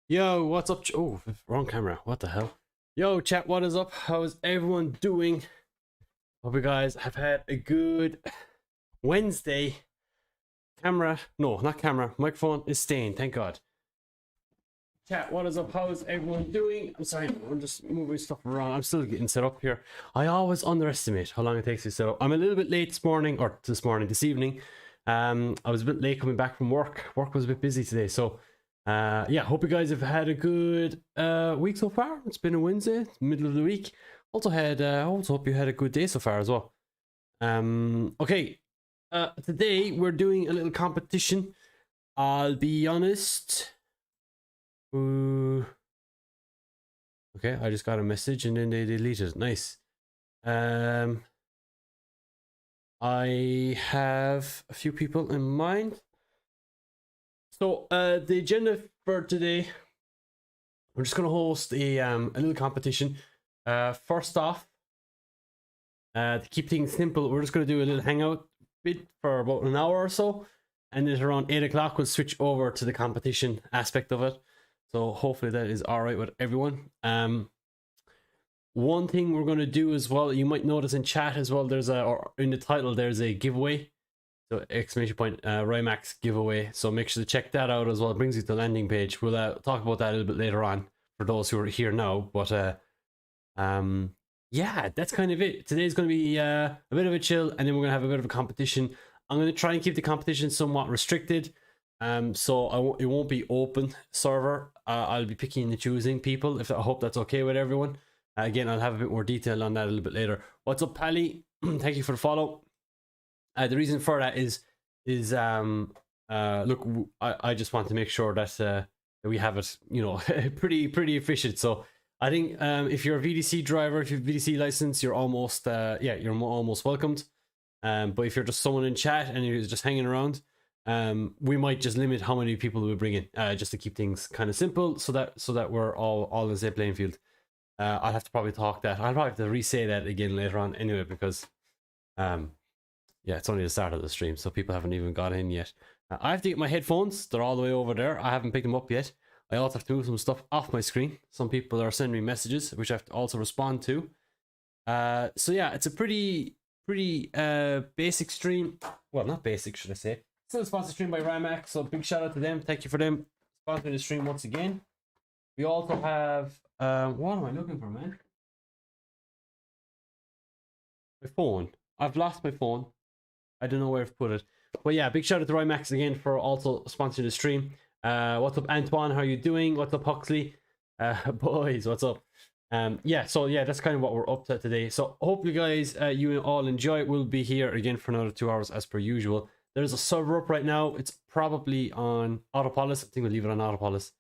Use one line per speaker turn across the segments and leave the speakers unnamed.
Yo, what's up? Oh, wrong camera. What the hell? Yo, chat, what is up? How's everyone doing? Hope you guys have had a good Wednesday. Camera, no, not camera. Microphone is staying, thank God. Chat, what is up? How's everyone doing? I'm sorry, I'm just moving stuff around. I'm still getting set up here. I always underestimate how long it takes to set up. I'm a little bit late this morning, or this evening. I was a bit late coming back from work. Work was a bit busy today, so yeah, hope you guys have had a good week so far. It's been a Wednesday, middle of the week. Also hope you had a good day so far as well. Okay, today we're doing a little competition. I'll be honest. Okay, I just got a message and then they deleted it. Nice. I have a few people in mind. So the agenda for today, we're just gonna host a little competition. First off, to keep things simple, we're just gonna do a little hangout bit for about an hour or so, and then around 8 o'clock we'll switch over to the competition aspect of it. So hopefully that is all right with everyone. One thing we're gonna do as well, you might notice in chat as well, or in the title there's a giveaway. So exclamation point, Rymax giveaway. So make sure to check that out as well. It brings you to the landing page. We'll talk about that a little bit later on for those who are here now. But yeah, that's kind of it. Today's going to be a bit of a chill, and then we're going to have a bit of a competition. I'm going to try and keep the competition somewhat restricted. So it won't be open server. I'll be picking and choosing people. I hope that's okay with everyone. Again, I'll have a bit more detail on that a little bit later. What's up, Pally? Thank you for the follow. The reason for that is look, I just want to make sure that we have it, you know, pretty efficient. So I think if you're a VDC driver, if you have a VDC license, you're almost you're almost welcomed. But if you're just someone in chat and you're just hanging around, we might just limit how many people we bring in, just to keep things kind of simple, so that we're all on the same playing field. I'll have to probably talk that. I'll probably have to re-say that again later on anyway, because yeah, it's only the start of the stream, so people haven't even got in yet. I have to get my headphones. They're all the way over there. I haven't picked them up yet. I also have to move some stuff off my screen. Some people are sending me messages, which I have to also respond to. So yeah, it's a pretty basic stream. Well, not basic, should I say. Still a sponsored stream by Rymax, so big shout out to them. Thank you for them sponsoring the stream once again. We also have... what am I looking for, man? My phone. I've lost my phone. I don't know where I've put it. But yeah, big shout out to Rymax again for also sponsoring the stream. What's up, Antoine? How are you doing? What's up, Huxley? Boys, what's up? Yeah, so yeah, that's kind of what we're up to today. So hope you guys, you all enjoy it. We'll be here again for another 2 hours as per usual. There's a server up right now. It's probably on Autopolis. I think we'll leave it on Autopolis.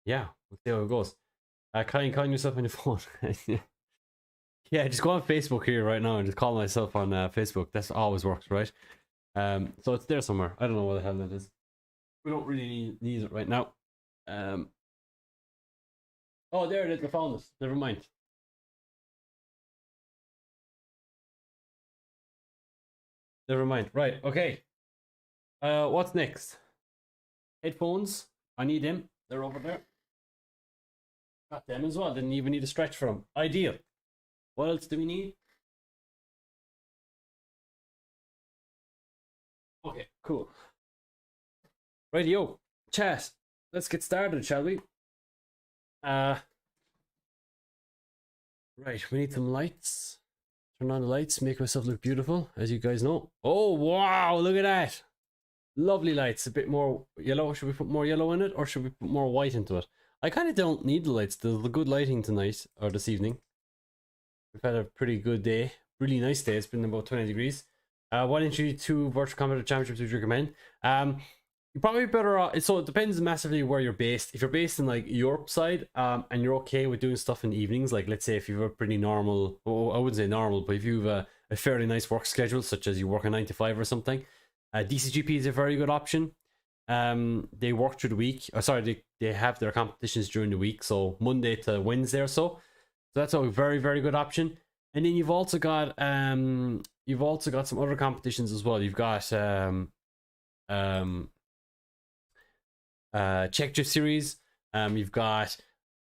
Yeah, we'll see how it goes. Calling yourself on your phone. Yeah, just go on Facebook here right now and just call myself on Facebook. That always works, right? So it's there somewhere. I don't know where the hell that is. We don't really need it right now. Oh, there it is. I found it. Never mind. Never mind. Right. Okay. What's next? Headphones. I need them. They're over there. Got them as well. Didn't even need a stretch for them. Ideal. What else do we need? Okay, cool. Radio, chat. Let's get started, shall we? Right, we need some lights. Turn on the lights, make myself look beautiful, as you guys know. Oh, wow, look at that. Lovely lights. A bit more yellow. Should we put more yellow in it, or should we put more white into it? I kind of don't need the lights. There's the good lighting tonight, or this evening. We've had a pretty good day. Really nice day. It's been about 20 degrees. What entry to Virtual Combat Championships would you recommend? You're probably better off. So it depends massively where you're based. If you're based in like Europe side, and you're okay with doing stuff in the evenings, like let's say if you have a pretty normal, I wouldn't say normal, but if you have a fairly nice work schedule, such as you work a 9 to 5 or something, DCGP is a very good option. They work through the week. They have their competitions during the week, so Monday to Wednesday or so. So that's a very, very good option. And then you've also got some other competitions as well. You've got Czech Drift Series. You've got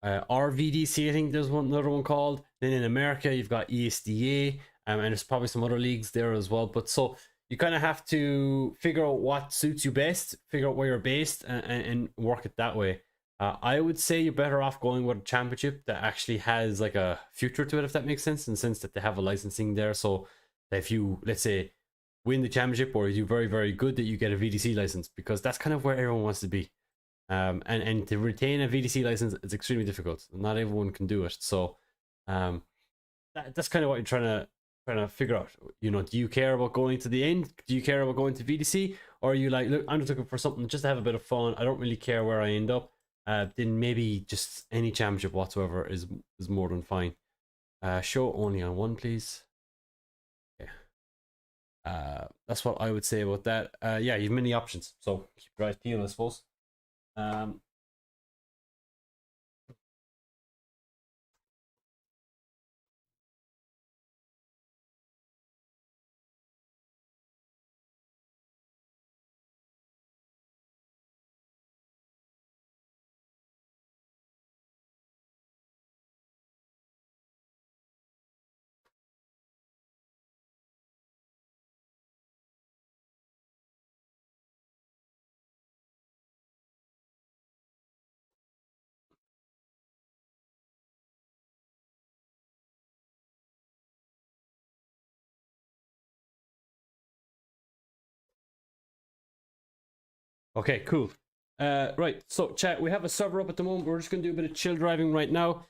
RVDC, I think there's another one called. Then in America, you've got ESDA, and there's probably some other leagues there as well. But so you kind of have to figure out what suits you best, figure out where you're based, and work it that way. I would say you're better off going with a championship that actually has like a future to it, if that makes sense, in the sense that they have a licensing there. So if you, let's say, win the championship or you do very, very good, that you get a VDC license, because that's kind of where everyone wants to be. And to retain a VDC license is extremely difficult. Not everyone can do it. So that's kind of what you're trying to figure out. You know, do you care about going to the end? Do you care about going to VDC? Or are you like, look, I'm just looking for something just to have a bit of fun. I don't really care where I end up. Then maybe just any championship whatsoever is more than fine. Show only on one, please. Okay. That's what I would say about that. Yeah, you've many options, so keep your eyes peeled, I suppose. Okay, cool. Right, so chat, we have a server up at the moment. We're just going to do a bit of chill driving right now.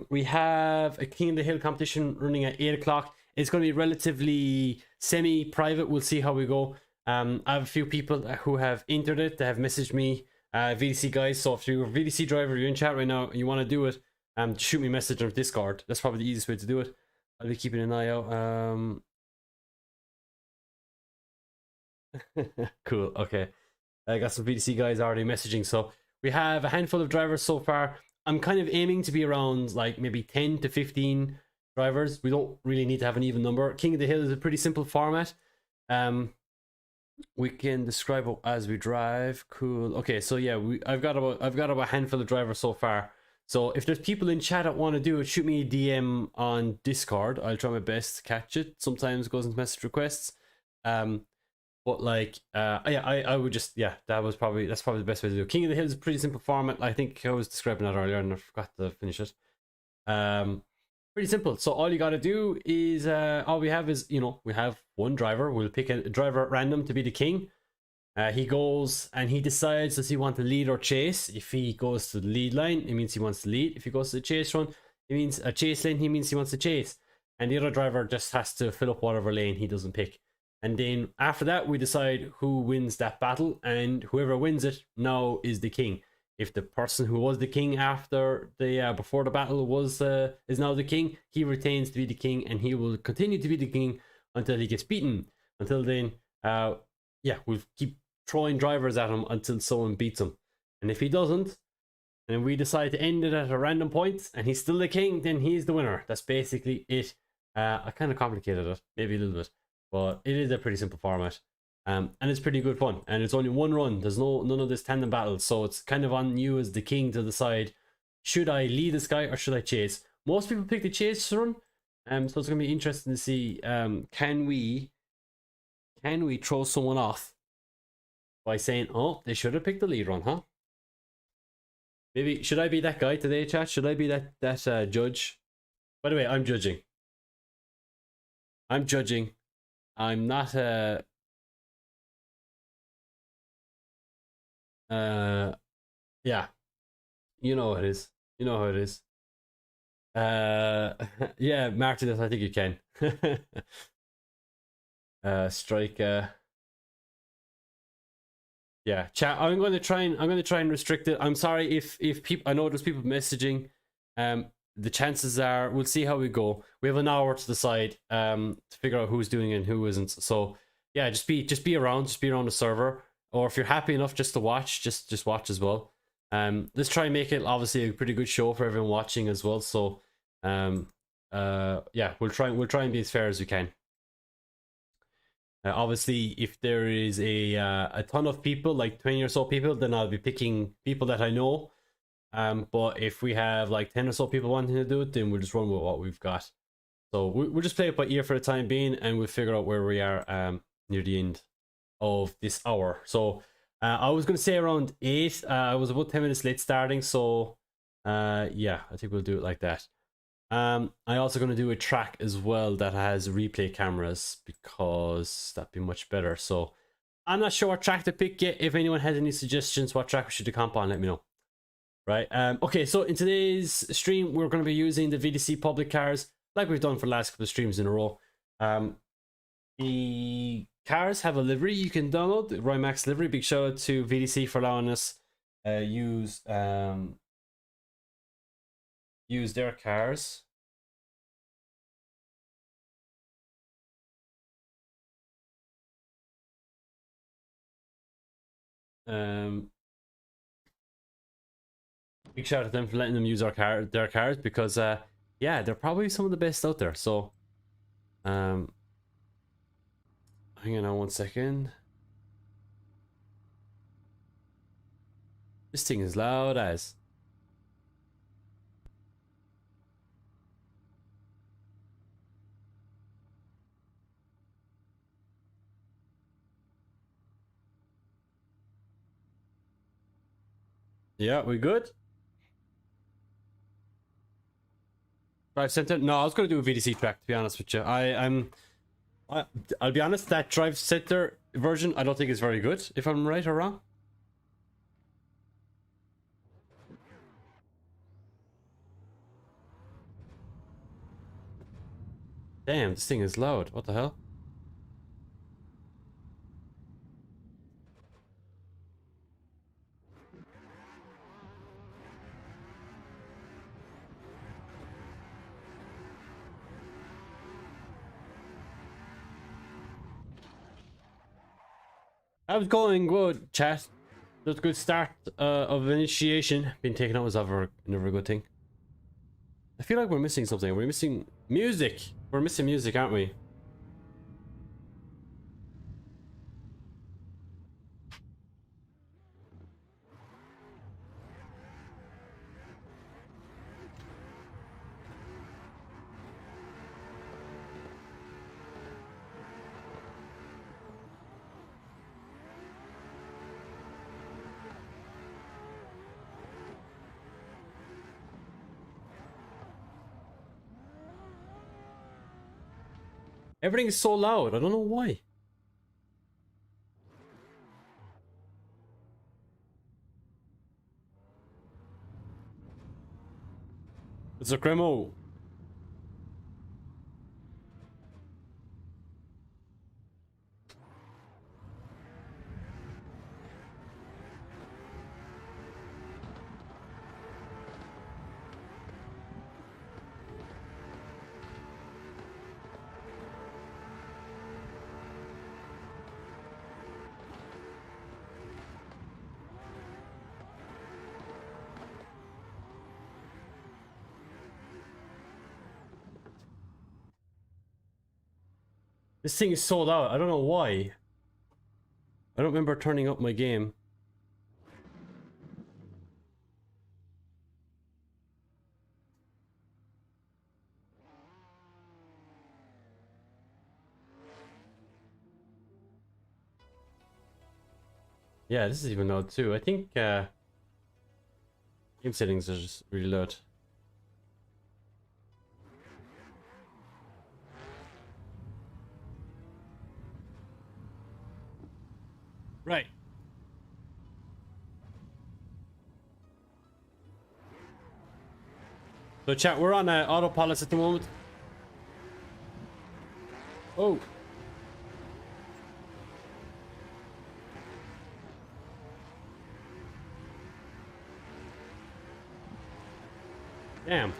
We have a King of the Hill competition running at 8 o'clock. It's going to be relatively semi-private. We'll see how we go. I have a few people who have entered it, that have messaged me, VDC guys. So if you're a VDC driver, you're in chat right now, and you want to do it, shoot me a message on Discord. That's probably the easiest way to do it. I'll be keeping an eye out. Cool, okay. I got some VDC guys already messaging. So we have a handful of drivers so far. I'm kind of aiming to be around like maybe 10 to 15 drivers. We don't really need to have an even number. King of the Hill is a pretty simple format. We can describe it as we drive. Cool. Okay, so yeah, I've got about a handful of drivers so far. So if there's people in chat that want to do it, shoot me a DM on Discord. I'll try my best to catch it. Sometimes it goes into message requests. But like, yeah, I would just, yeah, that's probably the best way to do it. King of the Hill is a pretty simple format. I think I was describing that earlier and I forgot to finish it. Pretty simple. So all you got to do is, all we have is, you know, we have one driver. We'll pick a driver at random to be the king. He goes and he decides, does he want to lead or chase? If he goes to the lead line, it means he wants to lead. If he goes to the chase run, it means a chase lane, he means he wants to chase. And the other driver just has to fill up whatever lane he doesn't pick. And then after that, we decide who wins that battle, and whoever wins it now is the king. If the person who was the king after the before the battle is now the king, he retains to be the king, and he will continue to be the king until he gets beaten. Until then, yeah, we'll keep throwing drivers at him until someone beats him. And if he doesn't, and we decide to end it at a random point, and he's still the king, then he's the winner. That's basically it. I kind of complicated it, maybe a little bit. But it is a pretty simple format, and it's pretty good fun. And it's only one run. There's none of this tandem battles, so it's kind of on you as the king to decide: should I lead this guy or should I chase? Most people pick the chase run, so it's gonna be interesting to see. Can we throw someone off by saying, "Oh, they should have picked the lead run, huh?" Maybe should I be that guy today, chat? Should I be that judge? By the way, I'm judging. I'm judging. I'm not a yeah, you know how it is. You know how it is. Yeah, Martinez, I think you can. Strike yeah, chat. I'm going to try and restrict it. I'm sorry if people, I know there's people messaging. The chances are, we'll see how we go. We have an hour to decide to figure out who's doing it and who isn't. So yeah, just be around the server, or if you're happy enough just to watch, just watch as well. Let's try and make it obviously a pretty good show for everyone watching as well. So yeah, we'll try and be as fair as we can. Obviously, if there is a ton of people, like 20 or so people, then I'll be picking people that I know. But if we have like 10 or so people wanting to do it, then we'll just run with what we've got. So we'll just play it by ear for the time being, and we'll figure out where we are near the end of this hour. So I was going to say around 8. I was about 10 minutes late starting, so yeah, I think we'll do it like that. I also going to do a track as well that has replay cameras, because that'd be much better. So I'm not sure what track to pick yet. If anyone has any suggestions what track we should comp on, let me know. Right. Okay, so in today's stream, we're going to be using the VDC public cars like we've done for the last couple of streams in a row. The cars have a livery you can download, the Rymax livery. Big shout out to VDC for allowing us use their cars. Big shout out to them for letting them use their cars, because yeah, they're probably some of the best out there. So hang on 1 second. This thing is loud as. Yeah, we good? Drive Center? No, I was going to do a VDC track, to be honest with you. I'll be honest, that Drive Center version I don't think is very good, if I'm right or wrong. Damn, this thing is loud. What the hell? How's it going? Good, chat. That's a good start of initiation. Being taken out was never a good thing. I feel like we're missing something. We're missing music. We're missing music, aren't we? Everything is so loud. I don't know why. It's a Cremo. This thing is so loud. I don't know why. I don't remember turning up my game. Yeah, this is even loud too. I think game settings are just really loud. Right. So chat, we're on autopilot at the moment. Oh. Damn.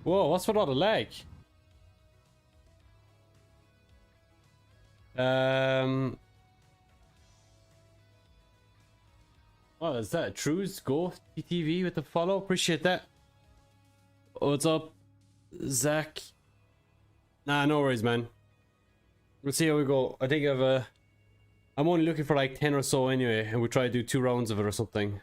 Whoa, what's with all the lag? What is that? Trues Go TTV with the follow. Appreciate that. What's up, Zach? Nah, no worries, man. We'll see how we go. I think I'm only looking for like 10 or so anyway, and we'll try to do 2 rounds of it or something.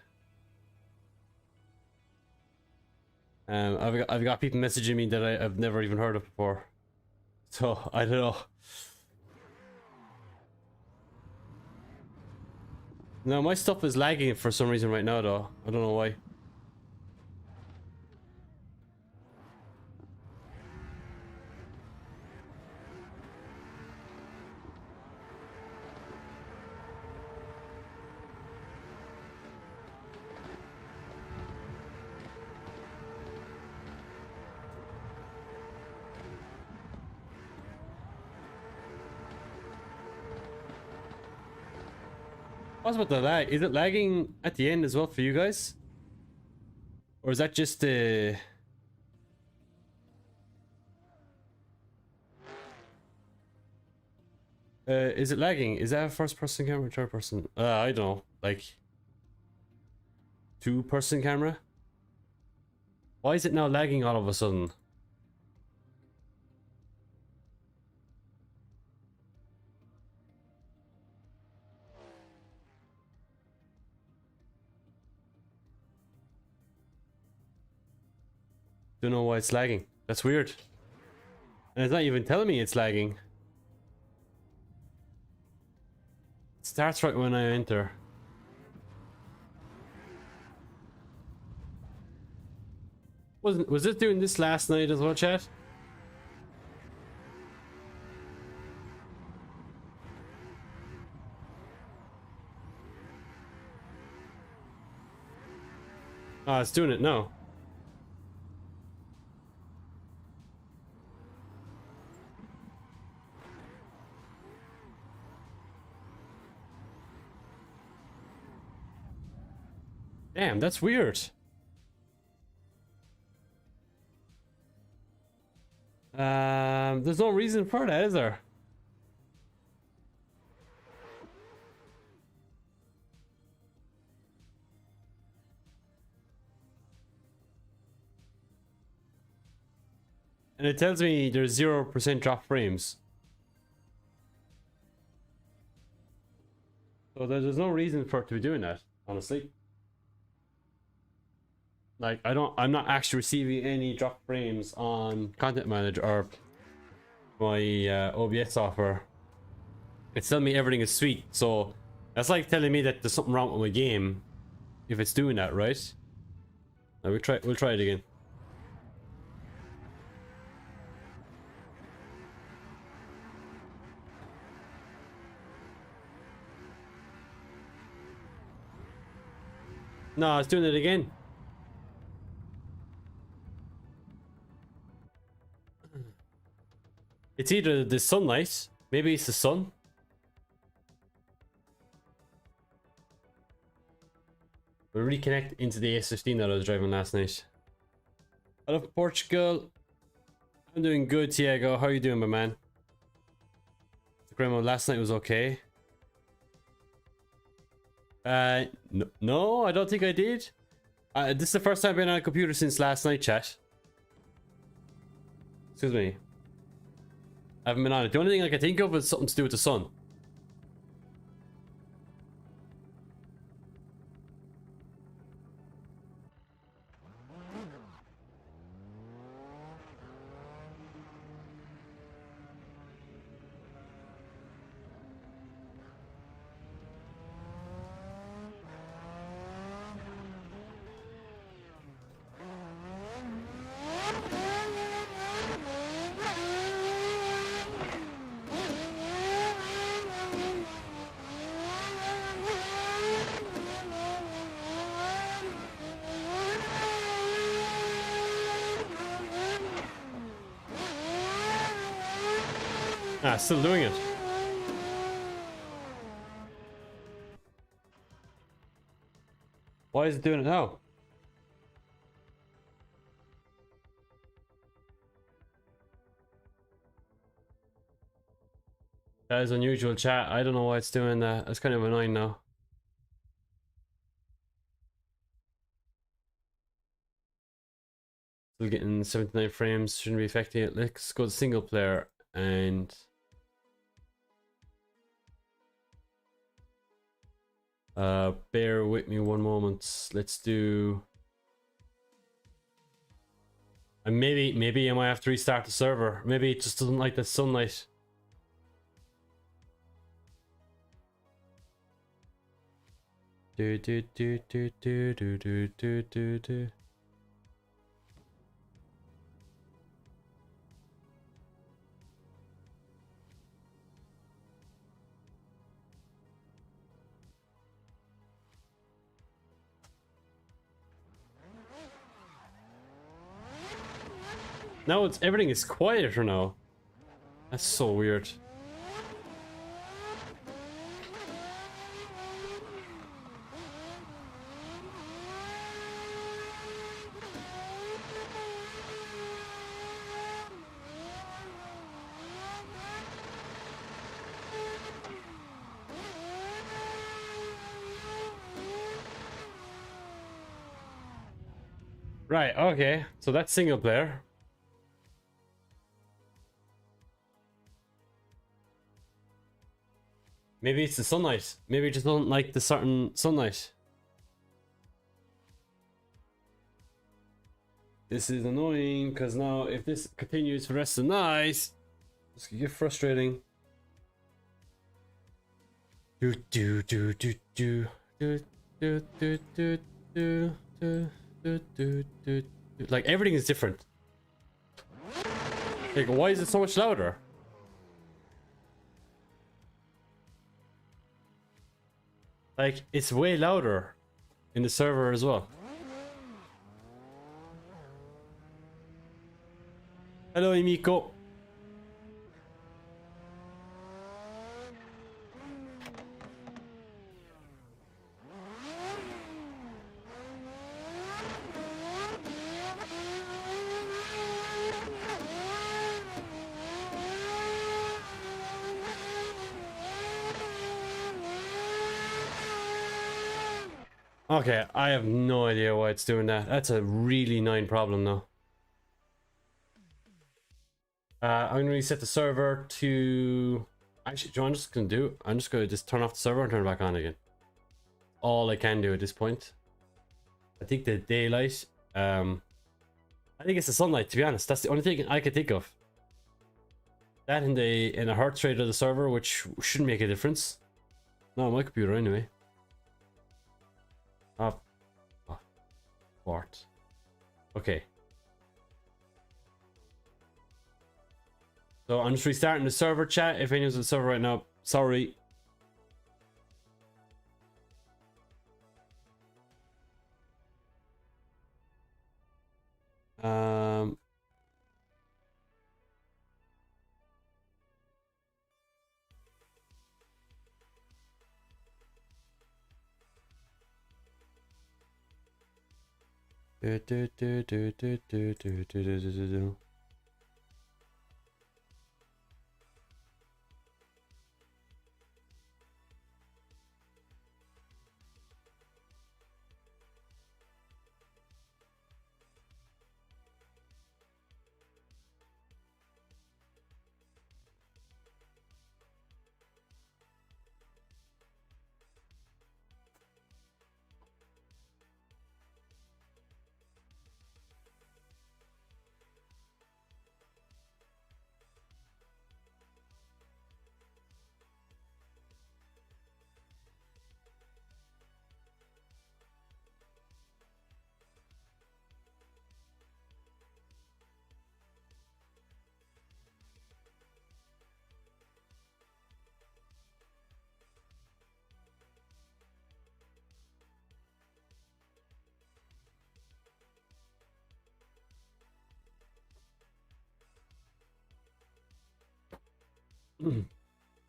I've got people messaging me that I've never even heard of before, so I don't know. No, my stuff is lagging for some reason right now, though. I don't know why. What's about the lag? Is it lagging at the end as well for you guys? Or is that just is it lagging? Is that a first person camera or third person? I don't know. Like 2-person camera? Why is it now lagging all of a sudden? Don't know why it's lagging. That's weird. And it's not even telling me it's lagging. It starts right when I enter. Was it doing this last night as well, chat? Ah, it's doing it now. Damn, that's weird. There's no reason for that, is there? And it tells me there's 0% drop frames. So there's no reason for it to be doing that, honestly. Like, I'm not actually receiving any drop frames on Content Manager or my OBS software. It's telling me everything is sweet, so that's like telling me that there's something wrong with my game if it's doing that, right? Now we'll try it again. No, it's doing it again. It's either the sunlight, maybe it's the sun. We'll reconnect into the S15 that I was driving last night. Hello from Portugal. I'm doing good, Tiago. How are you doing, my man? Grandma, last night was okay. No, I don't think I did. This is the first time I've been on a computer since last night, chat. Excuse me. I haven't been on it. The only thing I can think of is something to do with the sun. Ah, still doing it. Why is it doing it now? That is unusual, chat. I don't know why it's doing that. That's kind of annoying now. Still getting 79 frames, shouldn't be affecting it. Let's go to single player and bear with me one moment. Let's do, and maybe I might have to restart the server. Maybe it just doesn't like the sunlight. Do do do do do do do do do do. Now it's everything is quieter now. That's so weird. Right, okay. So that's single player. Maybe it's the sunlight. Maybe it just don't like the certain sunlight. This is annoying because now if this continues for the rest of the night, this could get frustrating. Do do do do do do do do do do do do do do. Like everything is different. Like why is it so much louder? Like it's way louder in the server as well. Hello, Emiko. Okay, I have no idea why it's doing that. That's a really annoying problem though. I'm gonna reset the server to... Actually, Joe, I'm just gonna do... I'm just gonna just turn off the server and turn it back on again. All I can do at this point. I think the daylight... I think it's the sunlight, to be honest. That's the only thing I could think of. That in a hertz rate of the server, which shouldn't make a difference. No, my computer anyway. Oh, Bart. Okay. So I'm just restarting the server, chat. If anyone's on the server right now, sorry.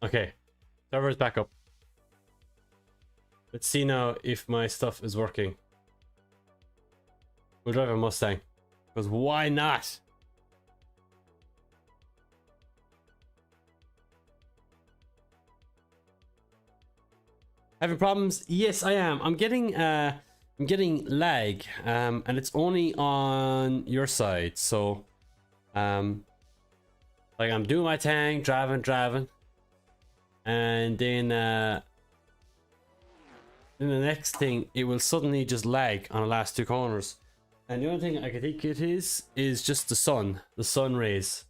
Okay, server is back up. Let's see now if my stuff is working. We'll drive a Mustang, because why not? Having problems? Yes, I am. I'm getting lag, and it's only on your side. So, like I'm doing my thing, driving, and then the next thing, it will suddenly just lag on the last two corners. And the only thing I can think it is just the sun rays,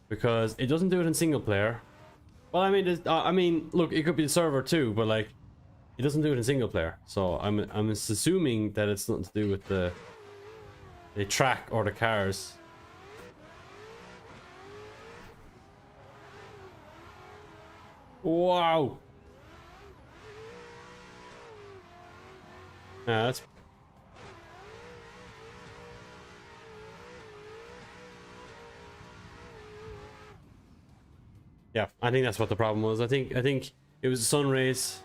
because it doesn't do it in single player. Well, I mean, look, it could be the server too, but like, it doesn't do it in single player. So I'm assuming that it's nothing to do with the track or the cars. Wow. That's. Yeah, I think that's what the problem was. I think it was the sun rays.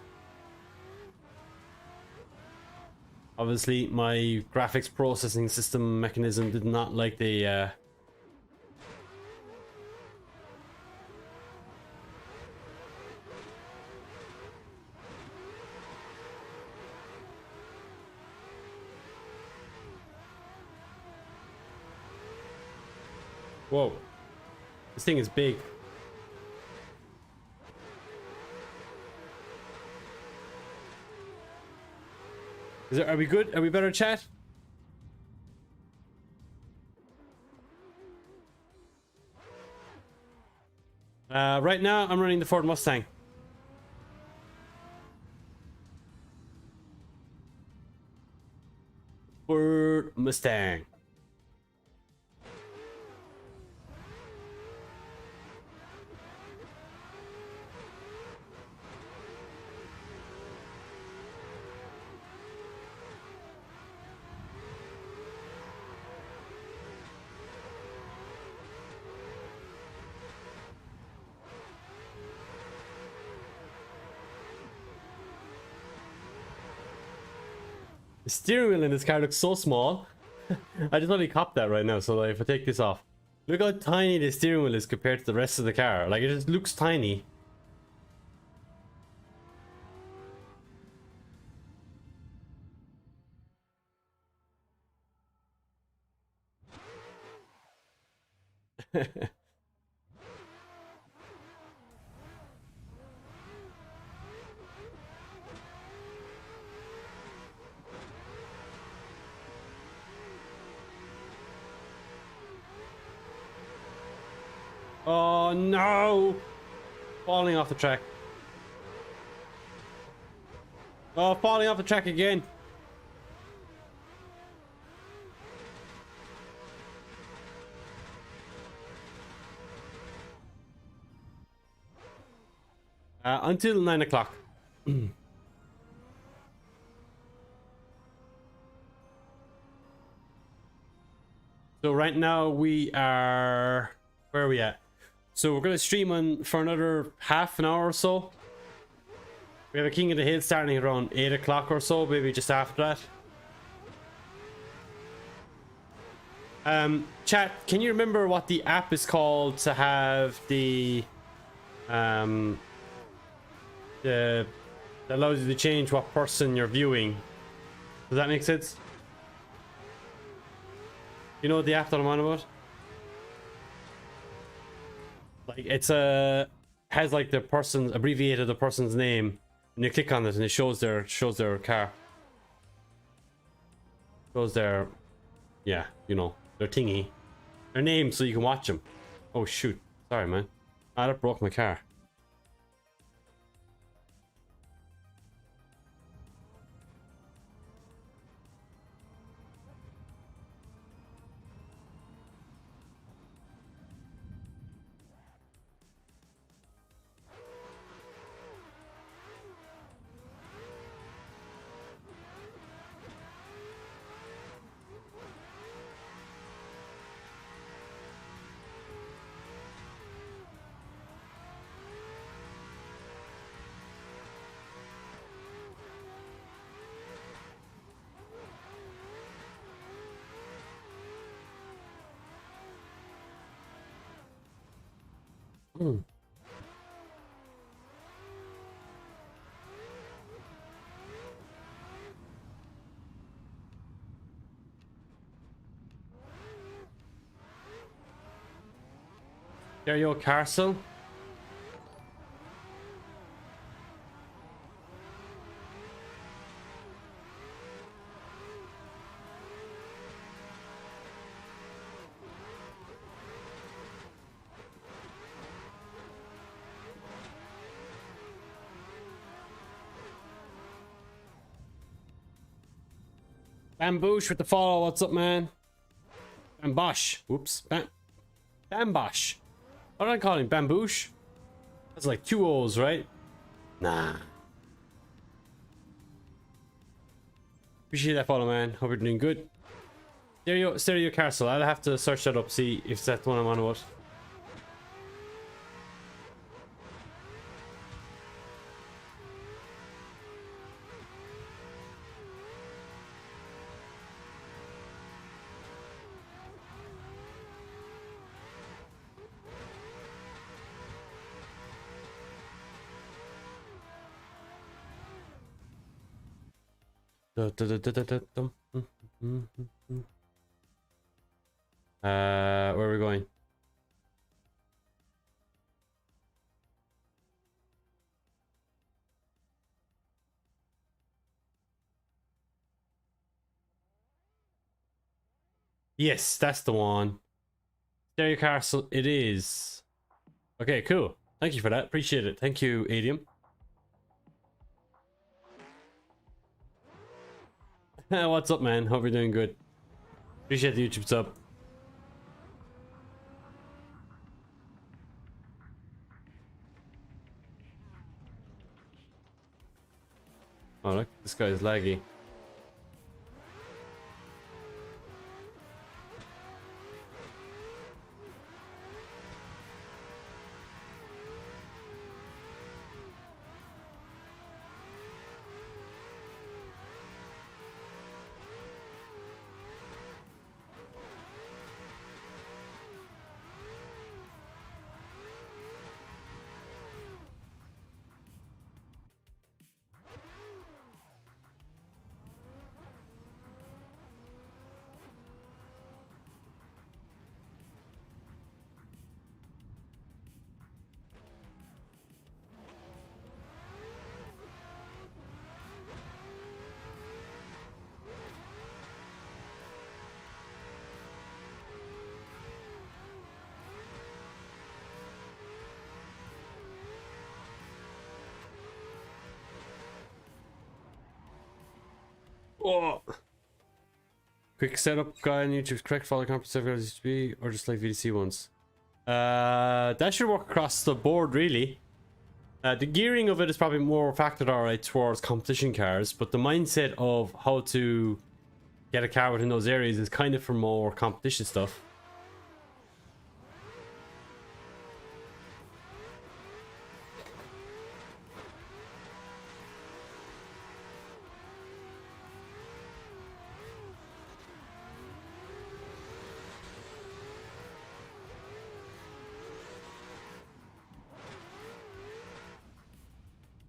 Obviously, my graphics processing system mechanism did not like the Whoa. This thing is big. Are we good? Are we better, chat? Right now, I'm running the Ford Mustang. Ford Mustang. The steering wheel in this car looks so small. I just only copped that right now, so like, if I take this off, look how tiny the steering wheel is compared to the rest of the car. Like, it just looks tiny. Oh no! Falling off the track. Oh, falling off the track again. Until 9 o'clock. So right now we are... Where are we at? So we're going to stream on for another half an hour or so. We have a King of the Hill starting around 8 o'clock or so, maybe just after that. Chat, can you remember what the app is called to have the that allows you to change what person you're viewing? Does that make sense? You know the app that I'm on about? Like, it's has like the person abbreviated the person's name, and you click on it and it shows their car. Shows their, yeah, you know, their thingy, their name, so you can watch them. Oh shoot, sorry man. Ah, that broke my car. Stereo Castle. Bamboosh with the follow. What's up, man? Bambosh. Whoops. Bambosh. What did I call him? Bamboosh? That's like 2 O's, right? Nah. Appreciate that follow, man. Hope you're doing good. Stereo Castle. I'll have to search that up, see if that's the one I'm on about. Where are we going? Yes, that's the one. Stereo Castle, it is. Okay, cool. Thank you for that. Appreciate it. Thank you, Adium. What's up, man? Hope you're doing good. Appreciate the YouTube sub. Oh, look, this guy is laggy. Oh. Quick setup guide on YouTube's correct follow compensator used to be, or just like VDC ones. That should work across the board, really. The gearing of it is probably more factored alright towards competition cars, but the mindset of how to get a car within those areas is kind of for more competition stuff.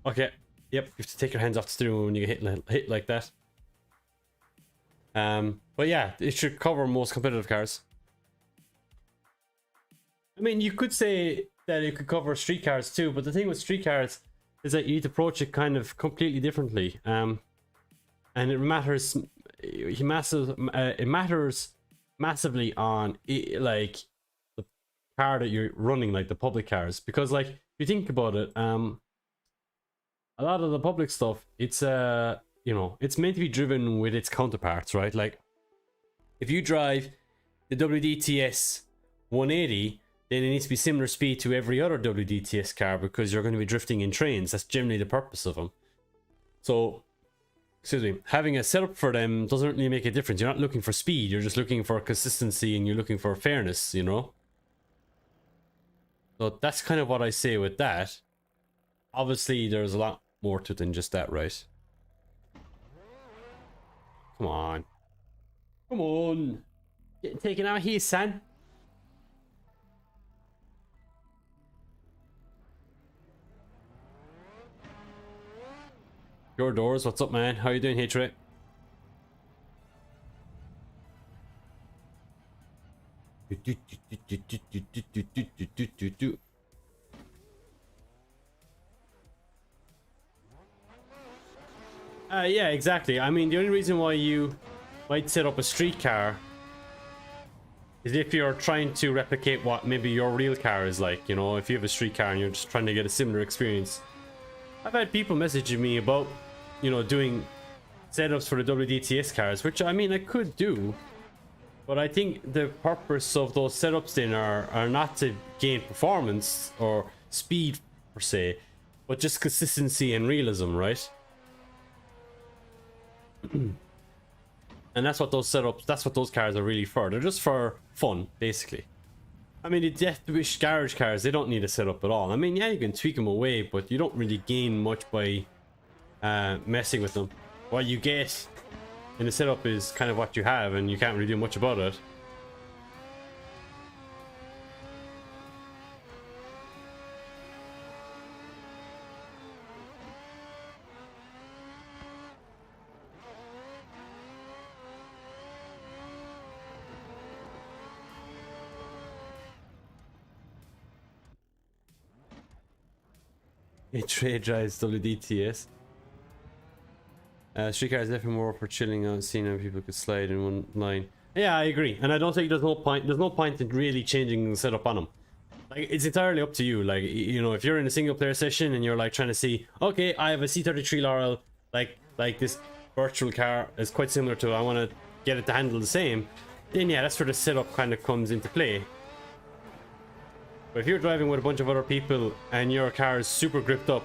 Okay, yep, you have to take your hands off the steering wheel when you get hit like that. But yeah, it should cover most competitive cars. I mean, you could say that it could cover street cars too, but the thing with street cars is that you need to approach it kind of completely differently. And it matters, it matters massively on like the car that you're running, like the public cars, because like if you think about it, a lot of the public stuff, it's you know, it's meant to be driven with its counterparts, right? Like if you drive the WDTS 180, then it needs to be similar speed to every other WDTS car because you're going to be drifting in trains. That's generally the purpose of them. So, excuse me, having a setup for them doesn't really make a difference. You're not looking for speed, you're just looking for consistency and you're looking for fairness, you know? So that's kind of what I say with that. Obviously, there's a lot more to it than just that, right? Come on. Come on. Getting taken out here, son. Your doors, what's up, man? How you doing, Hatred? Yeah, exactly. I mean, the only reason why you might set up a street car is if you're trying to replicate what maybe your real car is like, you know, if you have a street car and you're just trying to get a similar experience. I've had people messaging me about, you know, doing setups for the WDTS cars, which I mean I could do, but I think the purpose of those setups then are not to gain performance or speed per se, but just consistency and realism, right? And that's what those setups, that's what those cars are really for. They're just for fun, basically. I mean, the Death Wish garage cars, they don't need a setup at all. I mean, yeah, you can tweak them away, but you don't really gain much by messing with them. What you get in the setup is kind of what you have, and you can't really do much about it. It trade drives WDTS. Street cars definitely more for chilling out, seeing how people could slide in one line. Yeah, I agree, and I don't think there's no point. There's no point in really changing the setup on them. Like, it's entirely up to you. Like, you know, if you're in a single player session and you're like trying to see, okay, I have a C33 Laurel, like this virtual car is quite similar to, I want to get it to handle the same. Then yeah, that's where the setup kind of comes into play. But if you're driving with a bunch of other people and your car is super gripped up,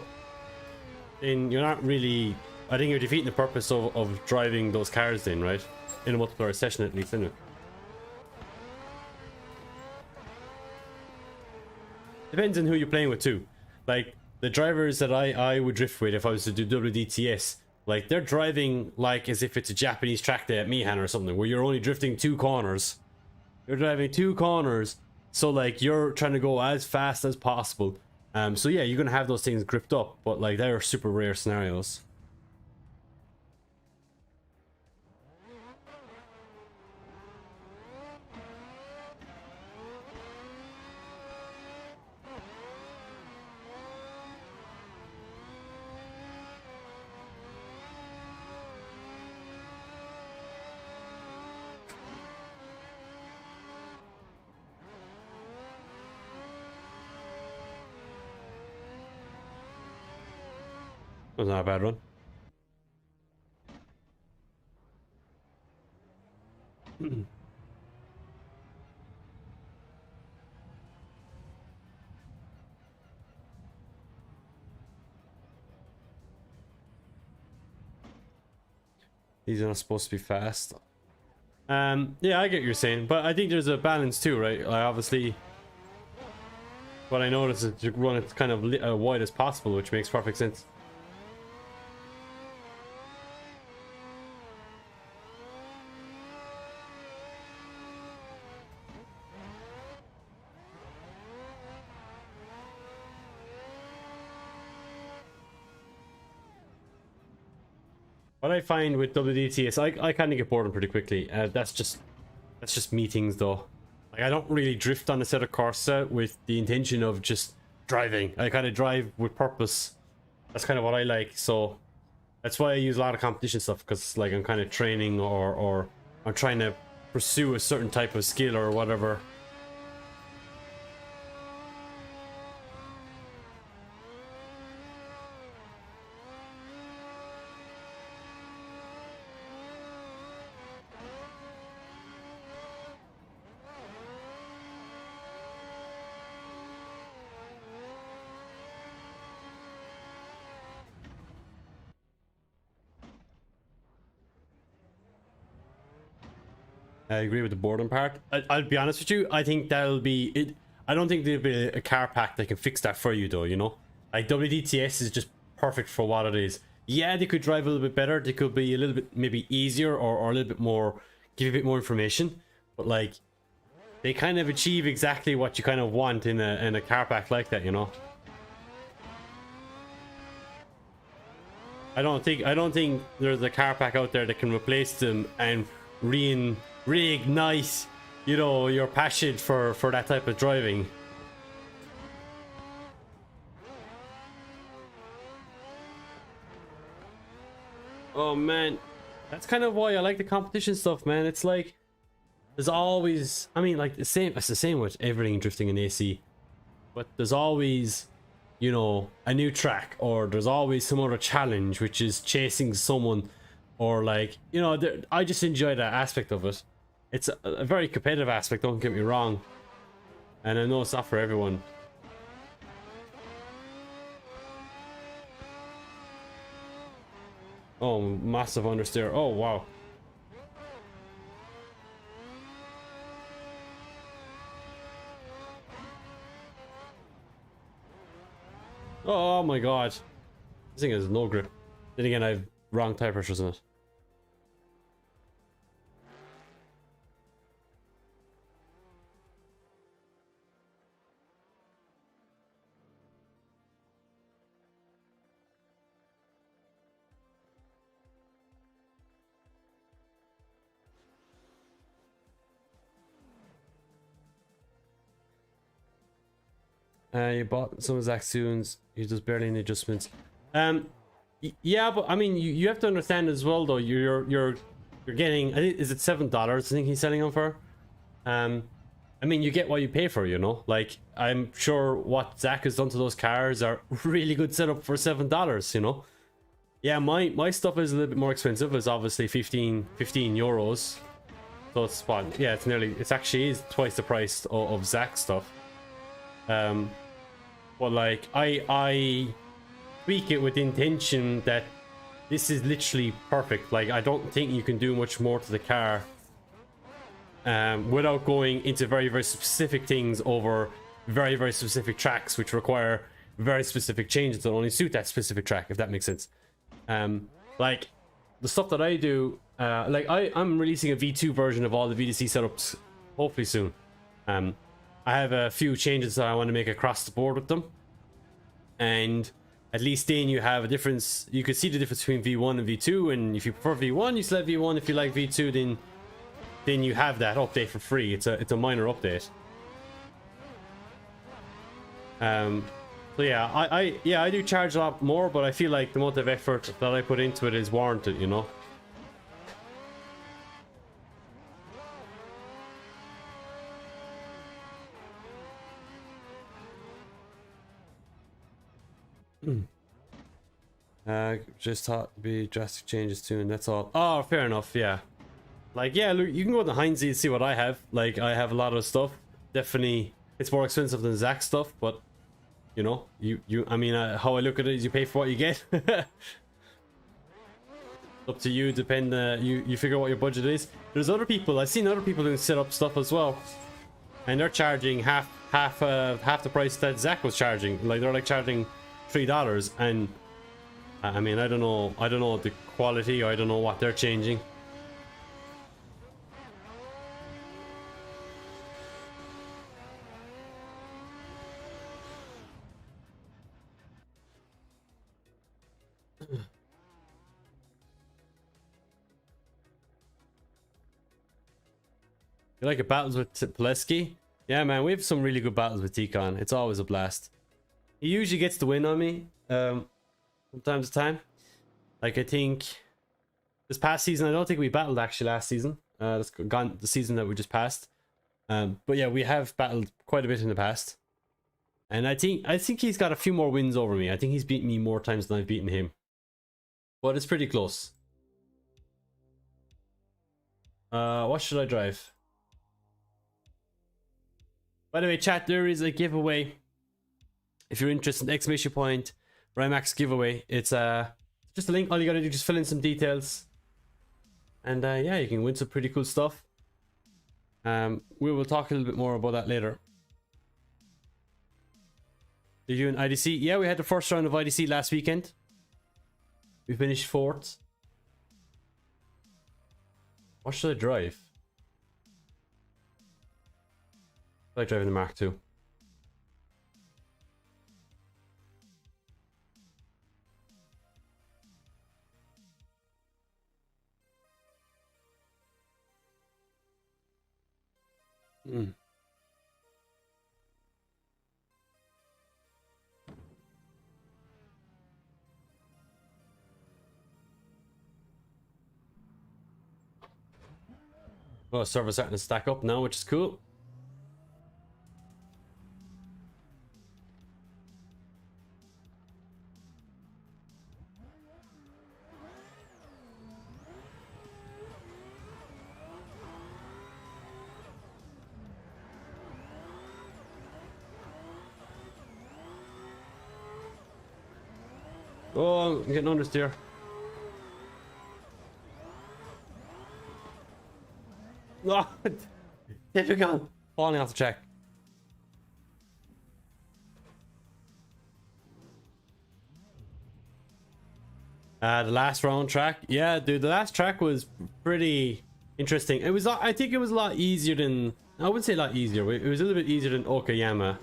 then you're not really, I think you're defeating the purpose of driving those cars then, right? In a multiplayer session at least, isn't it? Depends on who you're playing with too. Like, the drivers that I would drift with if I was to do WDTS, like, they're driving like as if it's a Japanese track day at Mihan or something, where you're only drifting 2 corners. You're driving 2 corners, so like you're trying to go as fast as possible. So yeah, you're gonna have those things gripped up, but like they're super rare scenarios. Was not a bad run. These are not supposed to be fast. Yeah, I get what you're saying, but I think there's a balance too, right? Like, obviously, what I noticed is to run it kind of wide as possible, which makes perfect sense. What I find with WDTS, I kind of get bored pretty quickly. That's just meetings though. Like, I don't really drift on a set of Corsa with the intention of just driving. I kind of drive with purpose. That's kind of what I like. So that's why I use a lot of competition stuff, because like I'm kind of training or I'm trying to pursue a certain type of skill or whatever. I agree with the boredom part. I'll be honest with you, I think that'll be it. I don't think there'll be a car pack that can fix that for you though, you know? Like, WDTS is just perfect for what it is. Yeah, they could drive a little bit better, they could be a little bit maybe easier or a little bit more, give you a bit more information, but like, they kind of achieve exactly what you kind of want in a car pack like that, you know? I don't think there's a car pack out there that can replace them and reignite you know, your passion for that type of driving. Oh man, that's kind of why I like the competition stuff, man. It's like there's always, I mean, like the same. It's the same with everything drifting in AC, but there's always, you know, a new track, or there's always some other challenge, which is chasing someone, or like, you know, I just enjoy that aspect of it. It's a very competitive aspect, don't get me wrong, and I know it's not for everyone. Oh, massive understeer. Oh wow. Oh my god. This thing has no grip. Then again, I have wrong tire pressures in it. You bought some exact tunes. You just barely any adjustments. Yeah, but I mean, you have to understand as well, though. You're getting. Is it $7? I think he's selling them for. I mean, you get what you pay for. You know, like I'm sure what Zach has done to those cars are really good setup for $7. You know. Yeah, my stuff is a little bit more expensive. It's obviously 15 euros. So it's what? Yeah, it's actually is twice the price of Zach's stuff. But like I tweak it with the intention that this is literally perfect. Like I don't think you can do much more to the car without going into very, very specific things over very, very specific tracks, which require very specific changes that only suit that specific track, if that makes sense. Like the stuff that I do, like I'm releasing a V2 version of all the VDC setups hopefully soon. I have a few changes that I want to make across the board with them, and at least then you have a difference. You could see the difference between V1 and V2, and if you prefer V1, you select V1. If you like V2, then you have that update for free. It's a minor update. So yeah, I do charge a lot more, but I feel like the amount of effort that I put into it is warranted, you know. Just thought it'd be drastic changes too, and that's all. Oh, fair enough. Yeah, like yeah, look, you can go to HynesZ and see what I have. Like I have a lot of stuff. Definitely, it's more expensive than Zach's stuff, but you know, I mean, how I look at it is you pay for what you get. Up to you. Depend. You figure what your budget is. There's other people. I've seen other people doing setup stuff as well, and they're charging half the price that Zach was charging. Like they're like charging $3, and I mean, I don't know the quality, or I don't know what they're changing. You like a battles with Pileski? Yeah, man, we have some really good battles with Tikon. It's always a blast. He usually gets the win on me, from time to time. Like I think this past season, I don't think we battled actually last season. That's gone the season that we just passed. But yeah, we have battled quite a bit in the past, and I think he's got a few more wins over me. I think he's beaten me more times than I've beaten him, but it's pretty close. What should I drive? By the way, chat, there is a giveaway. If you're interested, exclamation point, Rymax giveaway. It's just a link. All you gotta do is just fill in some details, and yeah, you can win some pretty cool stuff. We will talk a little bit more about that later. Did you in IDC? Yeah, we had the first round of IDC last weekend. We finished 4th. What should I drive? I like driving the Mark II. Mm. Oh, server's starting to stack up now, which is cool. Oh, I'm getting understeer. Oh, typical. Falling off the track. The last round track. Yeah, dude, the last track was pretty interesting. It was, I think it was a lot easier than, I wouldn't say a lot easier. It was a little bit easier than Okayama.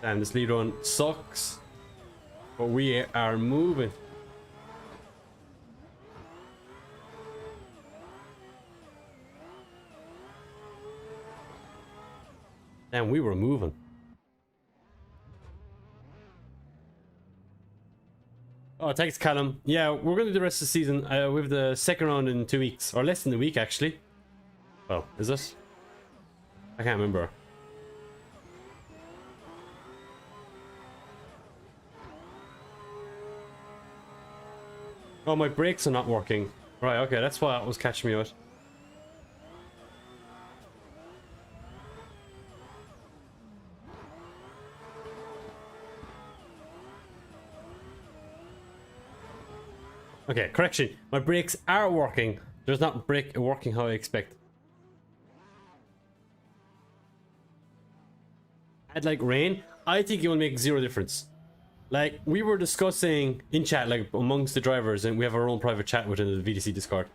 Damn, this lead run sucks. But we are moving. Damn, we were moving. Oh, thanks, Callum. Yeah, we're going to do the rest of the season. We have the second round in 2 weeks. Or less than a week, actually. Oh, is it? I can't remember. Oh, my brakes are not working. Right, okay, that's why it was catching me out. Okay, correction. My brakes are working. There's not brake working how I expect. Add like rain, I think it will make zero difference. Like, we were discussing in chat, like amongst the drivers, and we have our own private chat within the VDC Discord.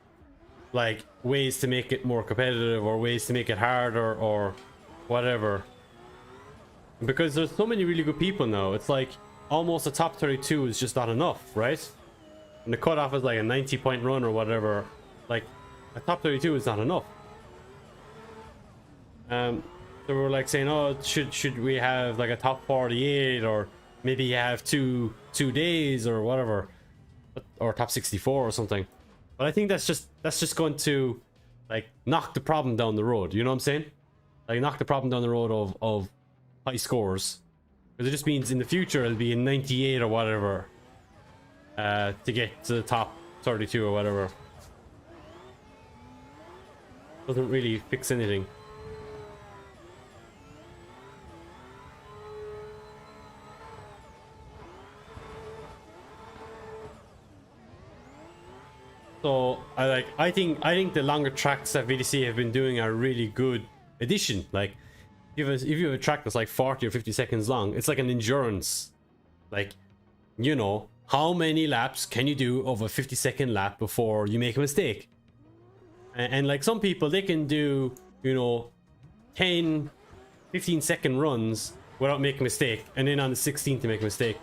Like, ways to make it more competitive, or ways to make it harder, or whatever. Because there's so many really good people now, it's like almost a top 32 is just not enough, right? And the cutoff is like a 90-point run or whatever. Like, a top 32 is not enough. So we were like saying, oh, should we have like a top 48, or maybe you have two days or whatever, or top 64 or something. But I think that's just going to like knock the problem down the road. You know what I'm saying? Like, knock the problem down the road of high scores, because it just means in the future it'll be a 98 or whatever to get to the top 32 or whatever. Doesn't really fix anything. So I think the longer tracks that VDC have been doing are a really good addition. Like, if you have a track that's like 40 or 50 seconds long, it's like an endurance. Like, you know, how many laps can you do of a 50-second lap before you make a mistake? And like, some people, they can do, you know, 10 15-second runs without making a mistake, and then on the 16th to make a mistake.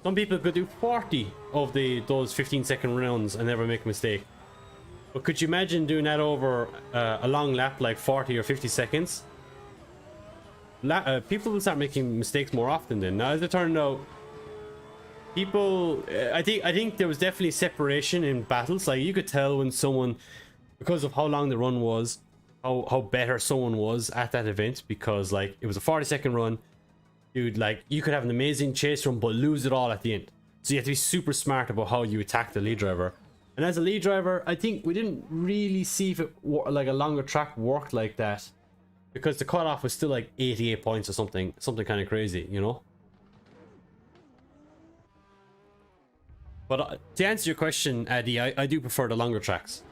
Some people could do 40 of those 15-second rounds and never make a mistake. But could you imagine doing that over a long lap, like 40 or 50 seconds? People will start making mistakes more often then. Now, as it turned out, people, I think there was definitely separation in battles. Like, you could tell when someone, because of how long the run was, how better someone was at that event, because like, it was a 40-second run. Dude, like, you could have an amazing chase run but lose it all at the end. So you have to be super smart about how you attack the lead driver. And as a lead driver, I think we didn't really see if it like a longer track worked like that, because the cutoff was still like 88 points or something kind of crazy, you know. But to answer your question, Addy, I do prefer the longer tracks.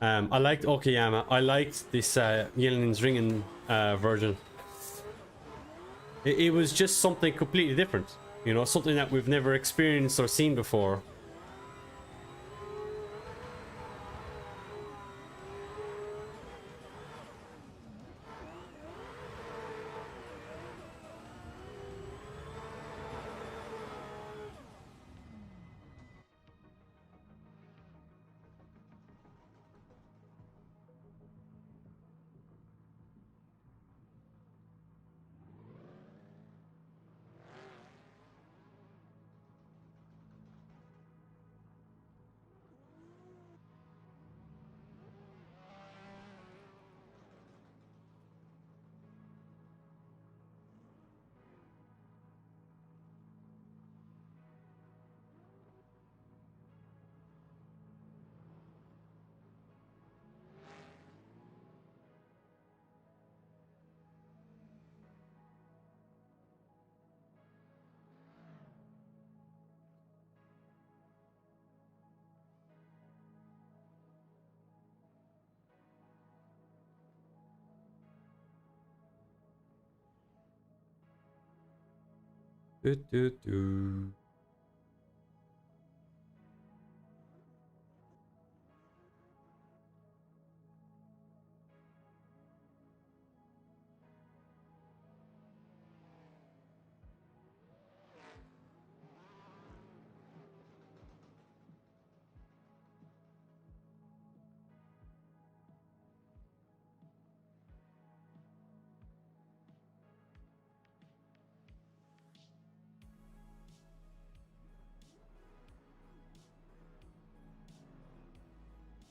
I liked Okayama. I liked this Yellen's Ringen version. It was just something completely different, you know, something that we've never experienced or seen before. Do, do, do.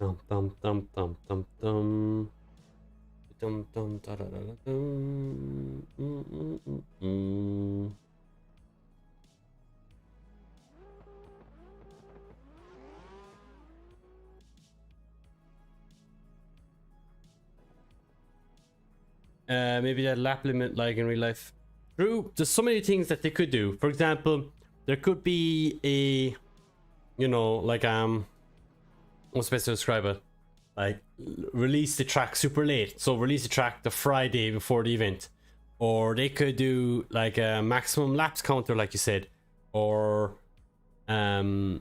Dum dum dum dum dum dum. Dum dum da da da da dum. Maybe that lap limit like in real life. True, there's so many things that they could do. For example, there could be a, you know, like what's the best to describe it? Like release the track super late, so release the track the Friday before the event, or they could do like a maximum laps counter, like you said, or you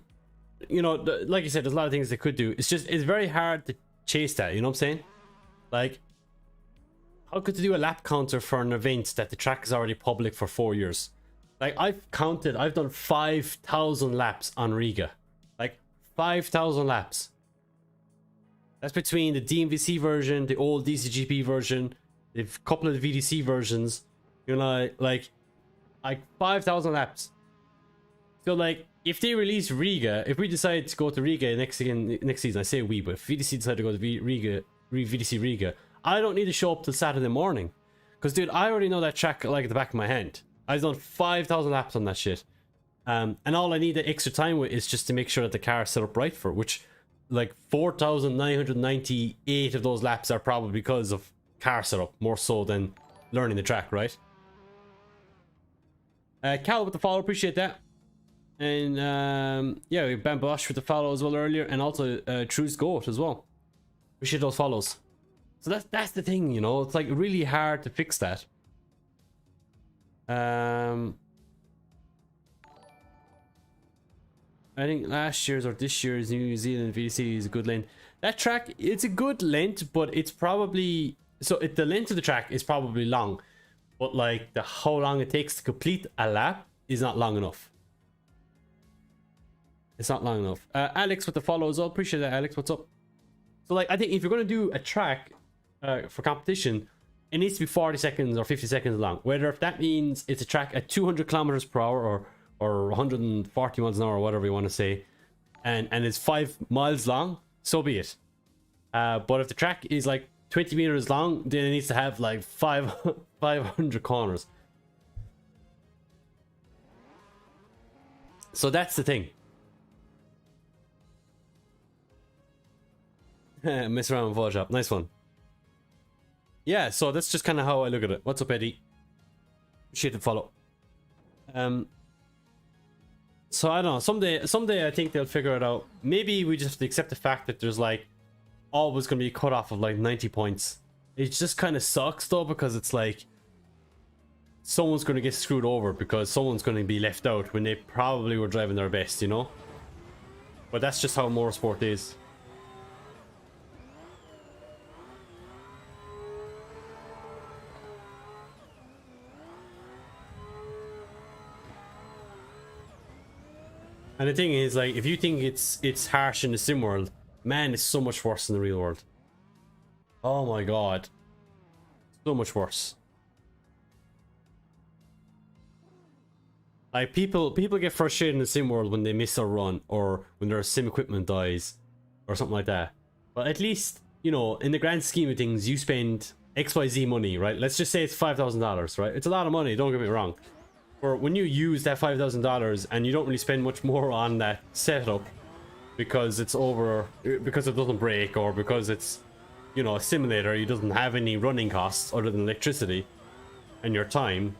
know, like you said, there's a lot of things they could do. It's just, it's very hard to chase that, you know what I'm saying? Like, how could they do a lap counter for an event that the track is already public for 4 years? Like, I've done 5,000 laps on Riga. Like 5,000 laps. That's between the DMVC version, the old DCGP version, a couple of the VDC versions. You know, like 5,000 laps. So like, if they release Riga, if we decide to go to Riga next season, I say we, but if VDC decide to go to VDC Riga, I don't need to show up till Saturday morning, because dude, I already know that track like at the back of my hand. I've done 5,000 laps on that shit, and all I need the extra time with is just to make sure that the car is set up right for it, which, like 4,998 of those laps are probably because of car setup more so than learning the track, right? Cal with the follow, appreciate that. And yeah, we Bambosh with the follow as well earlier, and also True's Goat as well. Appreciate those follows. So that's the thing, you know, it's like really hard to fix that. I think last year's or this year's New Zealand VC is a good length. That track, it's a good length, but it's probably, the length of the track is probably long, but like how long it takes to complete a lap is not long enough. It's not long enough. Alex with the follow as well, appreciate that, Alex. What's up? So like, I think if you're gonna do a track for competition, it needs to be 40 seconds or 50 seconds long. Whether if that means it's a track at 200 kilometers per hour or 140 miles an hour or whatever you want to say, and it's 5 miles long, so be it. But if the track is like 20 meters long, then it needs to have like 500 corners. So that's the thing. Miss around Photoshop, nice one. Yeah, so that's just kind of how I look at it. What's up, Eddie? Appreciate the follow. So I don't know, someday I think they'll figure it out. Maybe we just have to accept the fact that there's like always gonna be a cutoff of like 90 points. It just kind of sucks though, because it's like someone's gonna get screwed over because someone's gonna be left out when they probably were driving their best, you know? But that's just how motorsport is. And the thing is, like, if you think it's harsh in the sim world, man, it's so much worse in the real world. Oh my god. So much worse. Like, people get frustrated in the sim world when they miss a run, or when their sim equipment dies, or something like that. But at least, you know, in the grand scheme of things, you spend XYZ money, right? Let's just say it's $5,000, right? It's a lot of money, don't get me wrong. Or when you use that $5,000 and you don't really spend much more on that setup because it's because it doesn't break, or because it's, you know, a simulator, it doesn't have any running costs other than electricity and your time,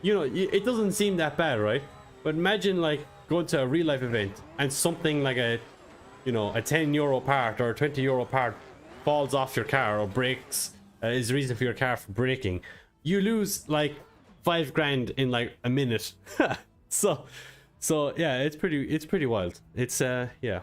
you know, it doesn't seem that bad, right? But imagine like going to a real life event and something like a, you know, a €10 part or a €20 part falls off your car or breaks, is the reason for your car for breaking. You lose like 5 grand in like a minute. so yeah, it's pretty wild. It's yeah.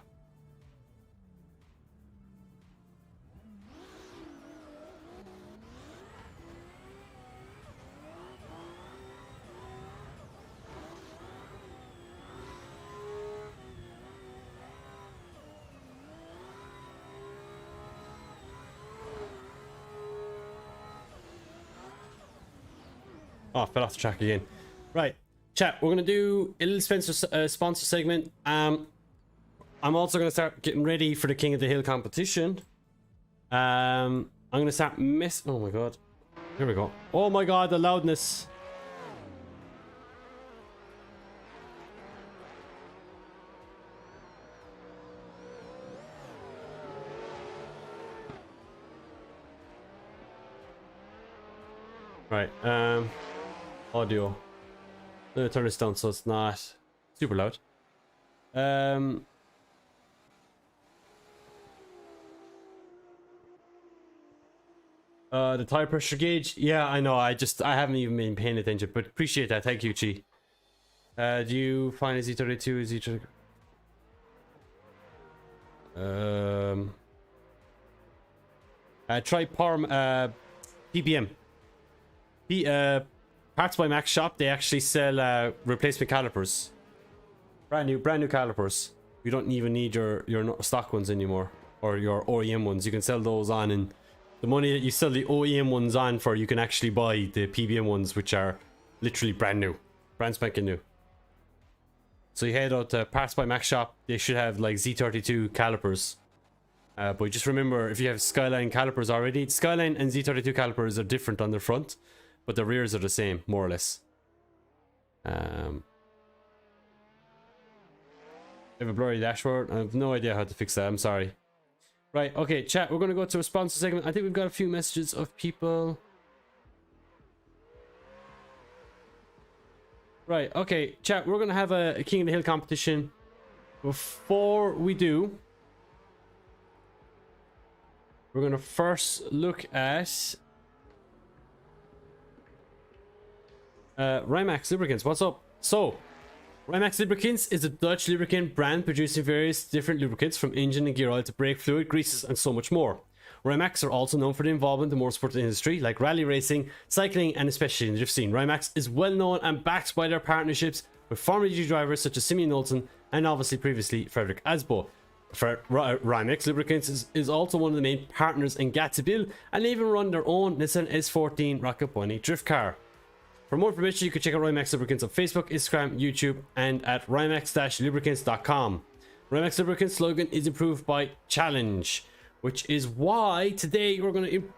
Oh, fell off the track again. Right, chat, we're gonna do a little sponsor segment. I'm also gonna start getting ready for the King of the Hill competition. I'm gonna start oh my god. Here we go. Oh my god, the loudness. Right, audio. I'm gonna turn this down so it's not super loud. The tire pressure gauge. Yeah, I know. I haven't even been paying attention, but appreciate that. Thank you, Chi. Do you find a Z32? Try PPM. Parts by Max Shop. They actually sell replacement calipers. Brand new calipers. You don't even need your stock ones anymore, or your OEM ones. You can sell those on, and the money that you sell the OEM ones on for, you can actually buy the PPM ones, which are literally brand spanking new. So you head out to Parts by Max Shop. They should have like Z32 calipers. But just remember, if you have Skyline calipers already, Skyline and Z32 calipers are different on the front, but the rears are the same, more or less. I have a blurry dashboard. I have no idea how to fix that. I'm sorry. Right, okay, chat, we're going to go to a sponsor segment. I think we've got a few messages of people. Right, okay, chat, we're going to have a King of the Hill competition. Before we do, we're going to first look at Rymax Lubricants. What's up? So, Rymax Lubricants is a Dutch lubricant brand producing various different lubricants from engine and gear oil to brake fluid, greases, and so much more. Rymax are also known for their involvement in the motorsport industry, like rally racing, cycling, and especially in the drift scene. Rymax is well known and backed by their partnerships with Formula G drivers such as Simeon Knowlton and obviously previously Frederick Asbo. Rymax Lubricants is also one of the main partners in Gatzabil, and they even run their own Nissan S14 Rocket Bunny drift car. For more information, you can check out Rymax Lubricants on Facebook, Instagram, YouTube, and at rymax-lubricants.com. Rymax Lubricants slogan is improved by challenge, which is why today we're going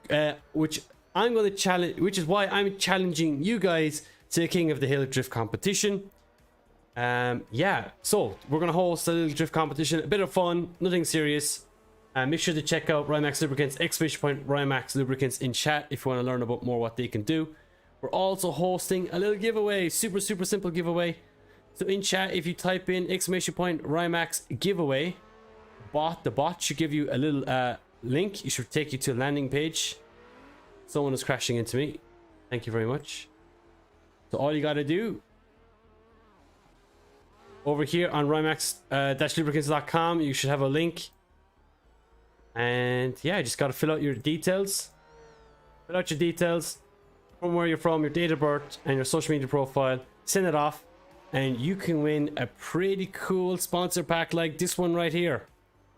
to, which is why I'm challenging you guys to a King of the Hill drift competition. Yeah, so we're going to host a little drift competition, a bit of fun, nothing serious. Make sure to check out Rymax Lubricants, !Rymax Lubricants in chat if you want to learn about more what they can do. We're also hosting a little giveaway, super simple giveaway. So in chat, if you type in !Rymax giveaway, the bot should give you a little link. It should take you to a landing page. Someone is crashing into me. Thank you very much. So all you got to do over here on rymax-lubricants.com, you should have a link. And yeah, you just got to fill out your details. Fill out your details. From where you're from, your date of birth, and your social media profile. Send it off, and you can win a pretty cool sponsor pack like this one right here.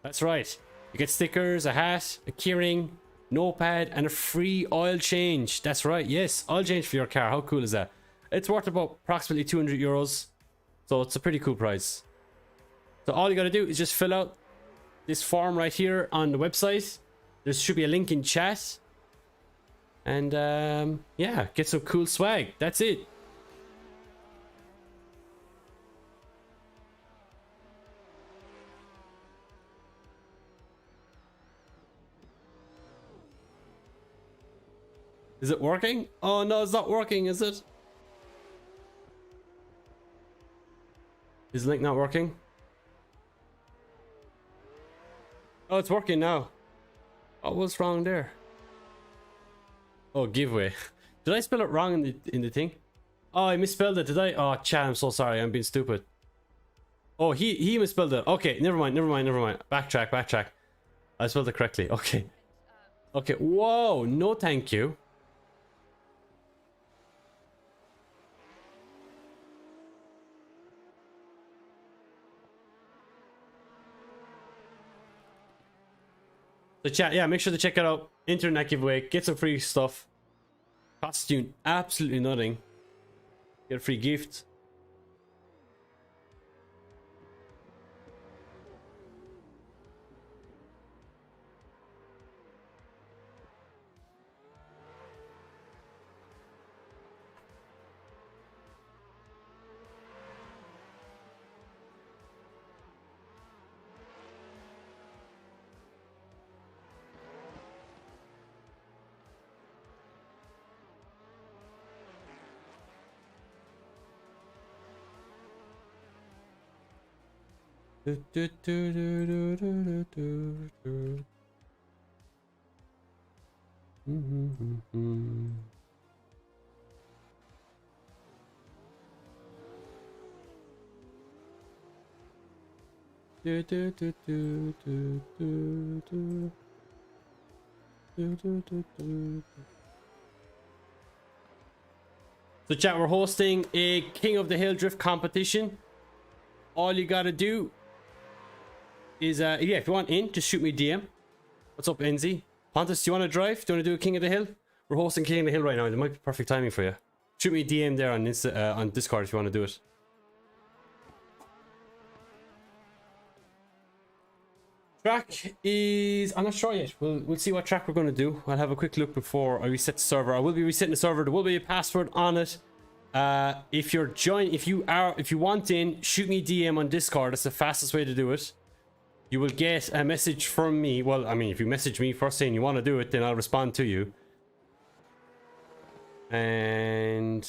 That's right. You get stickers, a hat, a keyring, notepad, and a free oil change. That's right. Yes, oil change for your car. How cool is that? It's worth about approximately 200 euros. So it's a pretty cool price. So all you got to do is just fill out this form right here on the website. There should be a link in chat. And yeah, get some cool swag. That's it. Is it working? Oh no, it's not working, is it? Is the link not working? Oh, it's working now. Oh, what's wrong there? Oh, giveaway. Did I spell it wrong in the thing? Oh, I misspelled it. Did I? Oh, chat. I'm so sorry. I'm being stupid. Oh, he misspelled it. Okay, never mind. Backtrack. I spelled it correctly. Okay. Okay. Whoa. No, thank you. So chat, yeah, make sure to check it out. Internet giveaway. Get some free stuff. Costs you absolutely nothing. Get a free gift. So chat, we're hosting a King of the Hill drift competition. All you gotta do is yeah, if you want in, just shoot me a DM. What's up, NZ? Pontus, do you want to drive? Do you want to do a King of the Hill? We're hosting King of the Hill right now. It might be perfect timing for you. Shoot me a DM there on Discord if you want to do it. Track is... I'm not sure yet. We'll see what track we're going to do. I'll have a quick look before I reset the server. I will be resetting the server. There will be a password on it. If you want in, shoot me a DM on Discord. That's the fastest way to do it. You will get a message from me. Well, I mean, if you message me first saying you want to do it, then I'll respond to you. And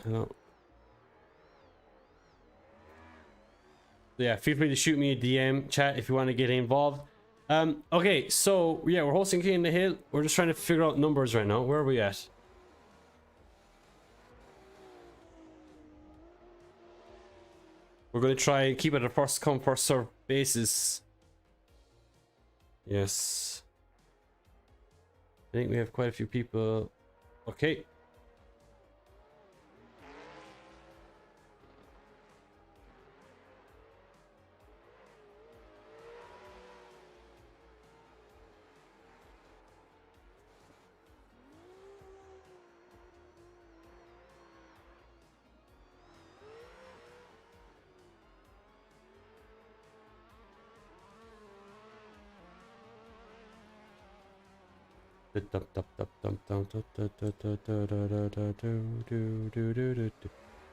hello. Yeah, feel free to shoot me a DM, chat, if you want to get involved. Okay, so yeah, we're hosting King of the Hill. We're just trying to figure out numbers right now. Where are we at? We're going to try and keep it a first come first serve basis. Yes. I think we have quite a few people. Okay.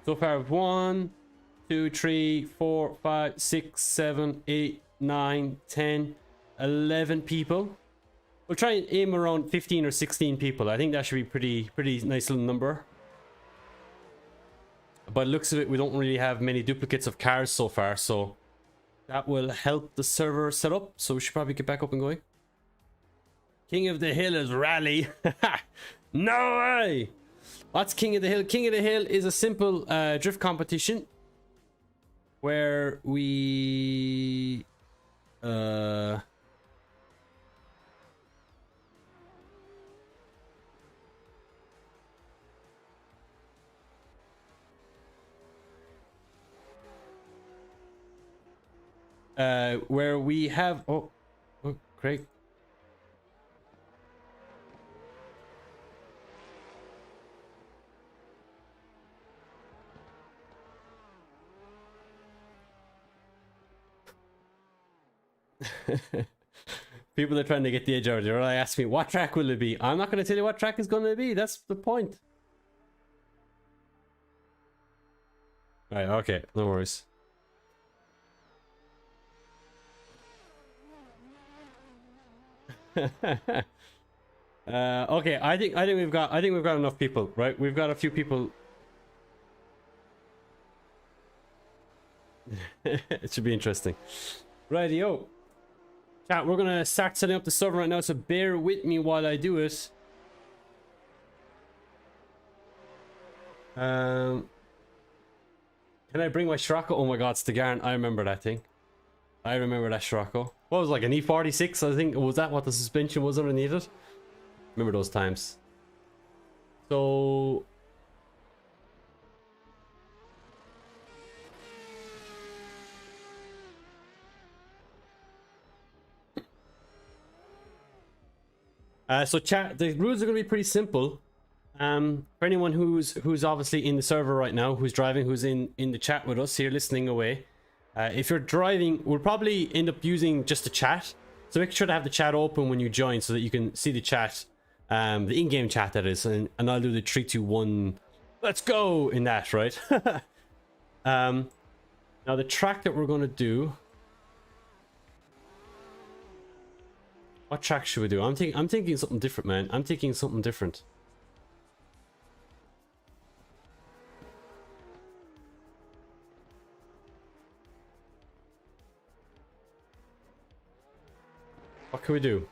So far, 1, 2, 3, 4, 5, 6, 7, 8, 9, 10, 11 people. We'll try and aim around 15 or 16 people. I think that should be pretty nice little number. By the looks of it, we don't really have many duplicates of cars so far, so that will help the server set up. So we should probably get back up and going. King of the Hill is rally. No way! What's King of the Hill? King of the Hill is a simple drift competition where we where we have oh great. People are trying to get the edge out of there. They ask me, what track will it be? I'm not going to tell you what track is going to be. That's the point. Right, okay, no worries. Okay, I think we've got enough people, right? We've got a few people. It should be interesting. Rightio. Chat, we're gonna start setting up the server right now, so bear with me while I do it. Can I bring my Scirocco? Oh my god, Stigarn, I remember that thing. I remember that Scirocco. What was it, like an E46, I think? Was that what the suspension was underneath it? Remember those times. So... so chat, the rules are going to be pretty simple. For anyone who's obviously in the server right now, who's driving, who's in the chat with us here listening away. If you're driving, we'll probably end up using just the chat. So make sure to have the chat open when you join so that you can see the chat, the in-game chat that is, and I'll do the 3, 2, 1, let's go in that, right? Now the track that we're going to do. What track should we do? I'm thinking something different, man. I'm thinking something different. What can we do?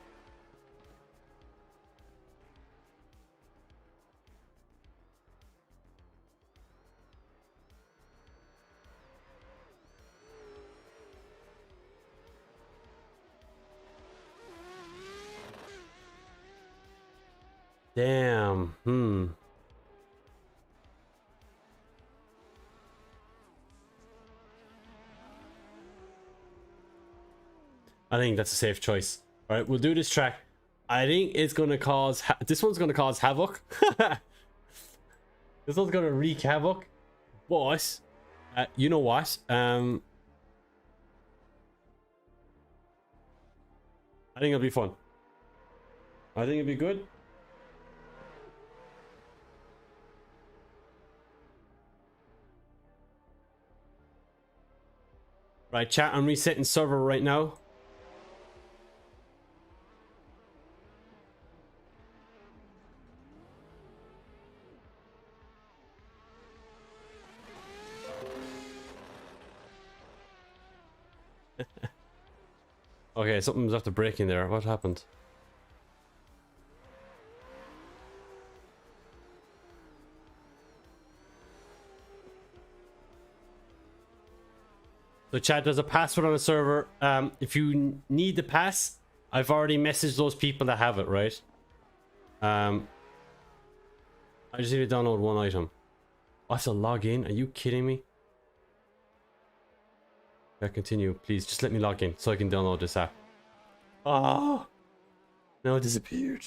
Damn. I think that's a safe choice. All right, we'll do this track. I think it's gonna cause. This one's gonna cause havoc. This one's gonna wreak havoc. But you know what? I think it'll be fun. I think it'll be good. Right, chat, I'm resetting server right now. Okay, something's after breaking there. What happened? So chat, there's a password on the server. If you need the pass, I've already messaged those people that have it, right? I just need to download one item. I have to log in? Are you kidding me? Yeah, continue. Please, just let me log in so I can download this app. Oh! Now it disappeared.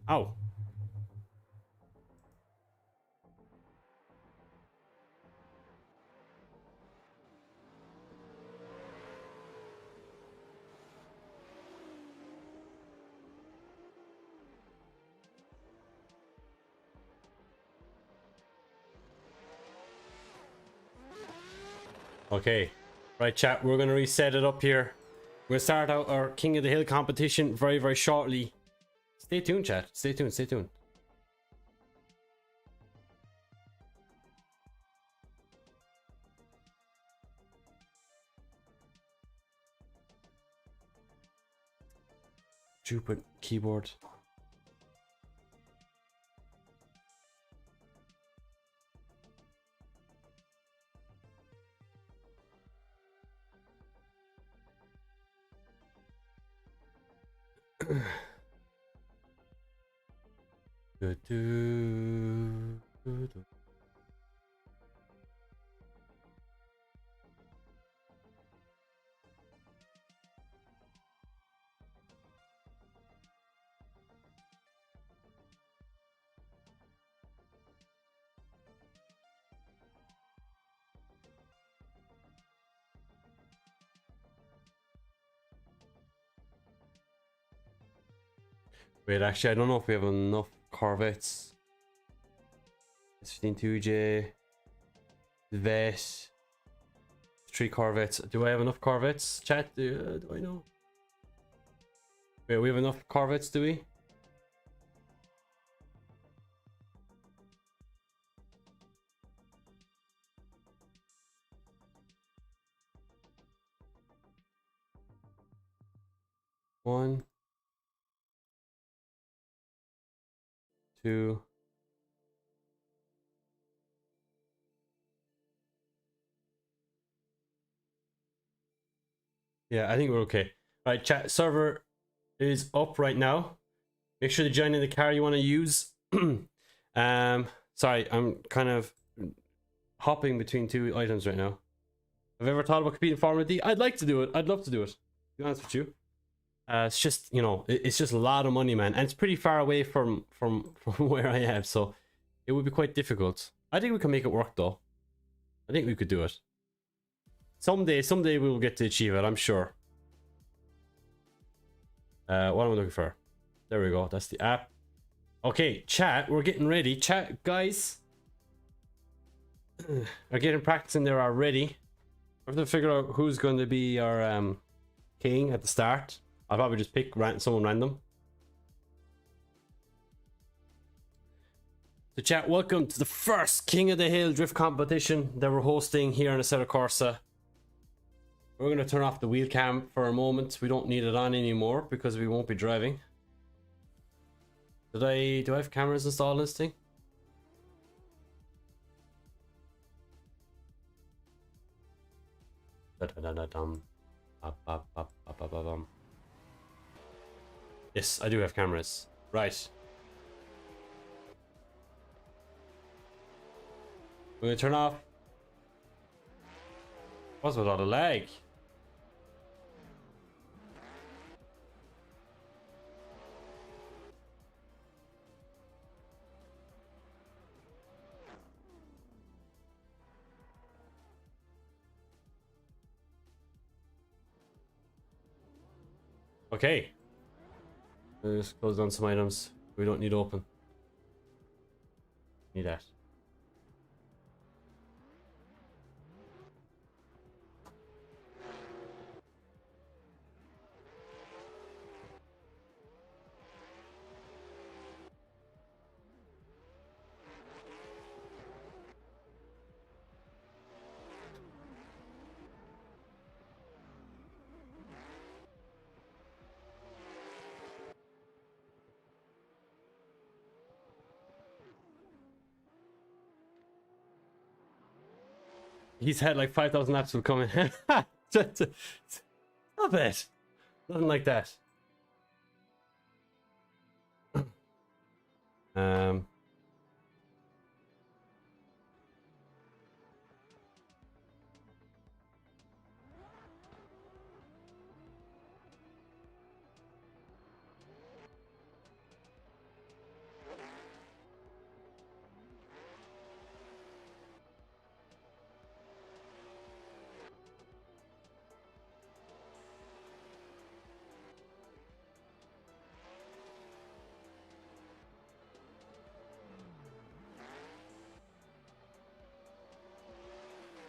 Ow. Okay, right chat, we're gonna reset it up here. We're gonna start out our King of the Hill competition very, very shortly. Stay tuned, chat. Stay tuned, stay tuned. Stupid keyboard. Wait, actually, I don't know if we have enough Corvettes. S152J, Vet, 3 Corvettes. Do I have enough Corvettes? Chat, do I know? Wait, we have enough Corvettes, do we? 1, 2. Yeah, I think we're okay. All right, chat server is up right now. Make sure to join in the car you want to use. Sorry, I'm kind of hopping between two items right now. Have you ever thought about competing Formula D? I'd like to do it. I'd love to do it, to be honest with you. It's just, you know, it's just a lot of money, man, and it's pretty far away from where I am, so it would be quite difficult. I think we can make it work, though. I think we could do it. Someday we will get to achieve it, I'm sure. What am I looking for? There we go. That's the app. Okay, chat. We're getting ready. Chat, guys. Are getting practicing there already. I have to figure out who's going to be our king at the start. I'll probably just pick someone random. So chat, welcome to the first King of the Hill drift competition that we're hosting here in Assetto Corsa. We're going to turn off the wheel cam for a moment. We don't need it on anymore because we won't be driving. Do I have cameras installed in this thing? Yes, I do have cameras. Right. We're gonna turn off. What's with all the lag? Okay. Let's close down some items we don't need to open. Need that. He's had like 5,000 laps of coming. Stop it. Nothing like that.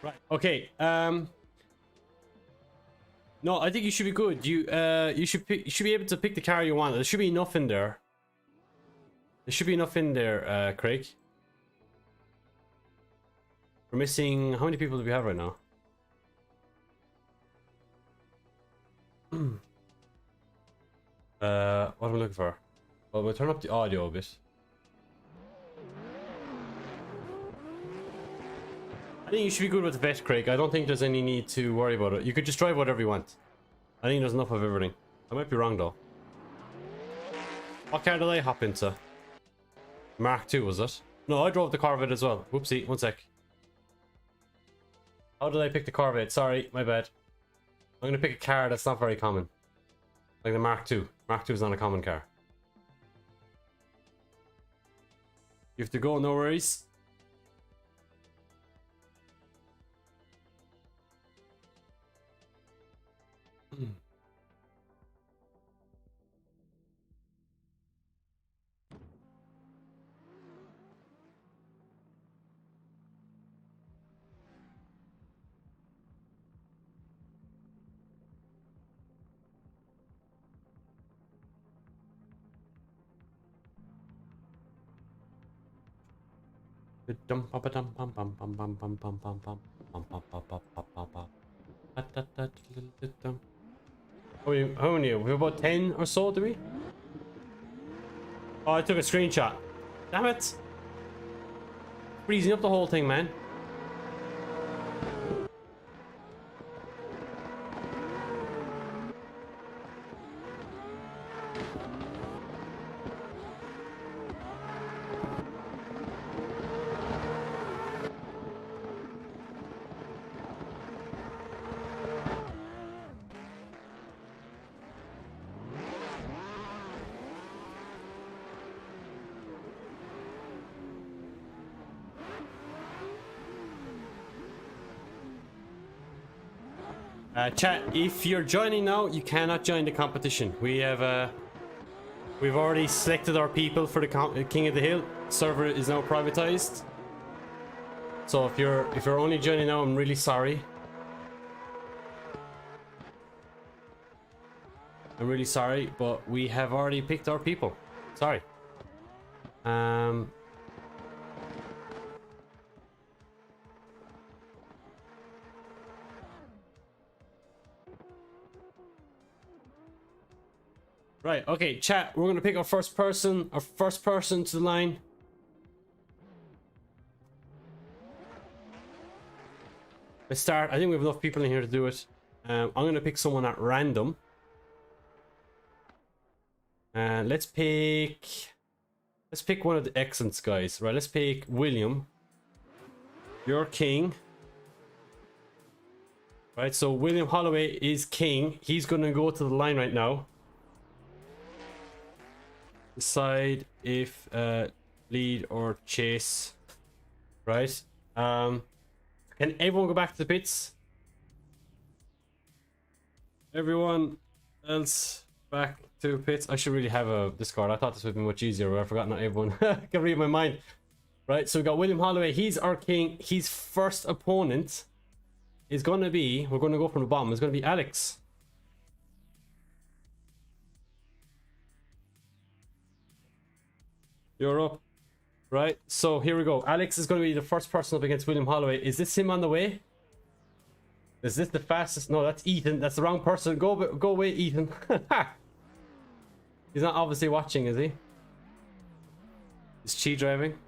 Right. Okay. No, I think you should be good. You should be able to pick the car you want. There should be enough in there. There should be enough in there, Craig. We're missing. How many people do we have right now? What am I looking for? Well, we'll turn up the audio a bit. I think you should be good with the vet, Craig. I don't think there's any need to worry about it. You could just drive whatever you want. I think there's enough of everything. I might be wrong though. What car did I hop into? Mark II, was it? No, I drove the Corvette as well. Whoopsie, one sec. How did I pick the Corvette? Sorry, my bad. I'm gonna pick a car that's not very common. Like the Mark II. Mark II is not a common car. You have to go, no worries. How many? We have about 10 or so, do we? Oh, I took a screenshot. Damn it. Freezing up the whole thing, man. Chat, if you're joining now, you cannot join the competition. We've already selected our people for the King of the Hill. Server is now privatized. So if you're only joining now, I'm really sorry. I'm really sorry, but we have already picked our people. Sorry. Right, okay, chat, we're gonna pick our first person to the line. Let's start. I think we have enough people in here to do it. I'm gonna pick someone at random. And let's pick one of the excellence guys. Right, let's pick William. You're king. Right, so William Holloway is king. He's gonna go to the line right now. Decide if lead or chase. Right. Can everyone go back to the pits? Everyone else back to pits. I should really have a Discord. I thought this would be much easier, but I forgot not everyone can read my mind. Right, so we got William Holloway. He's our king. His first opponent is gonna be, we're gonna go from the bottom, it's gonna be Alex. You're up. Right, so here we go. Alex is going to be the first person up against William Holloway. Is this him on the way? Is this the fastest? No, that's Ethan. That's the wrong person. Go away, Ethan. He's not obviously watching, is he? Is Chi driving?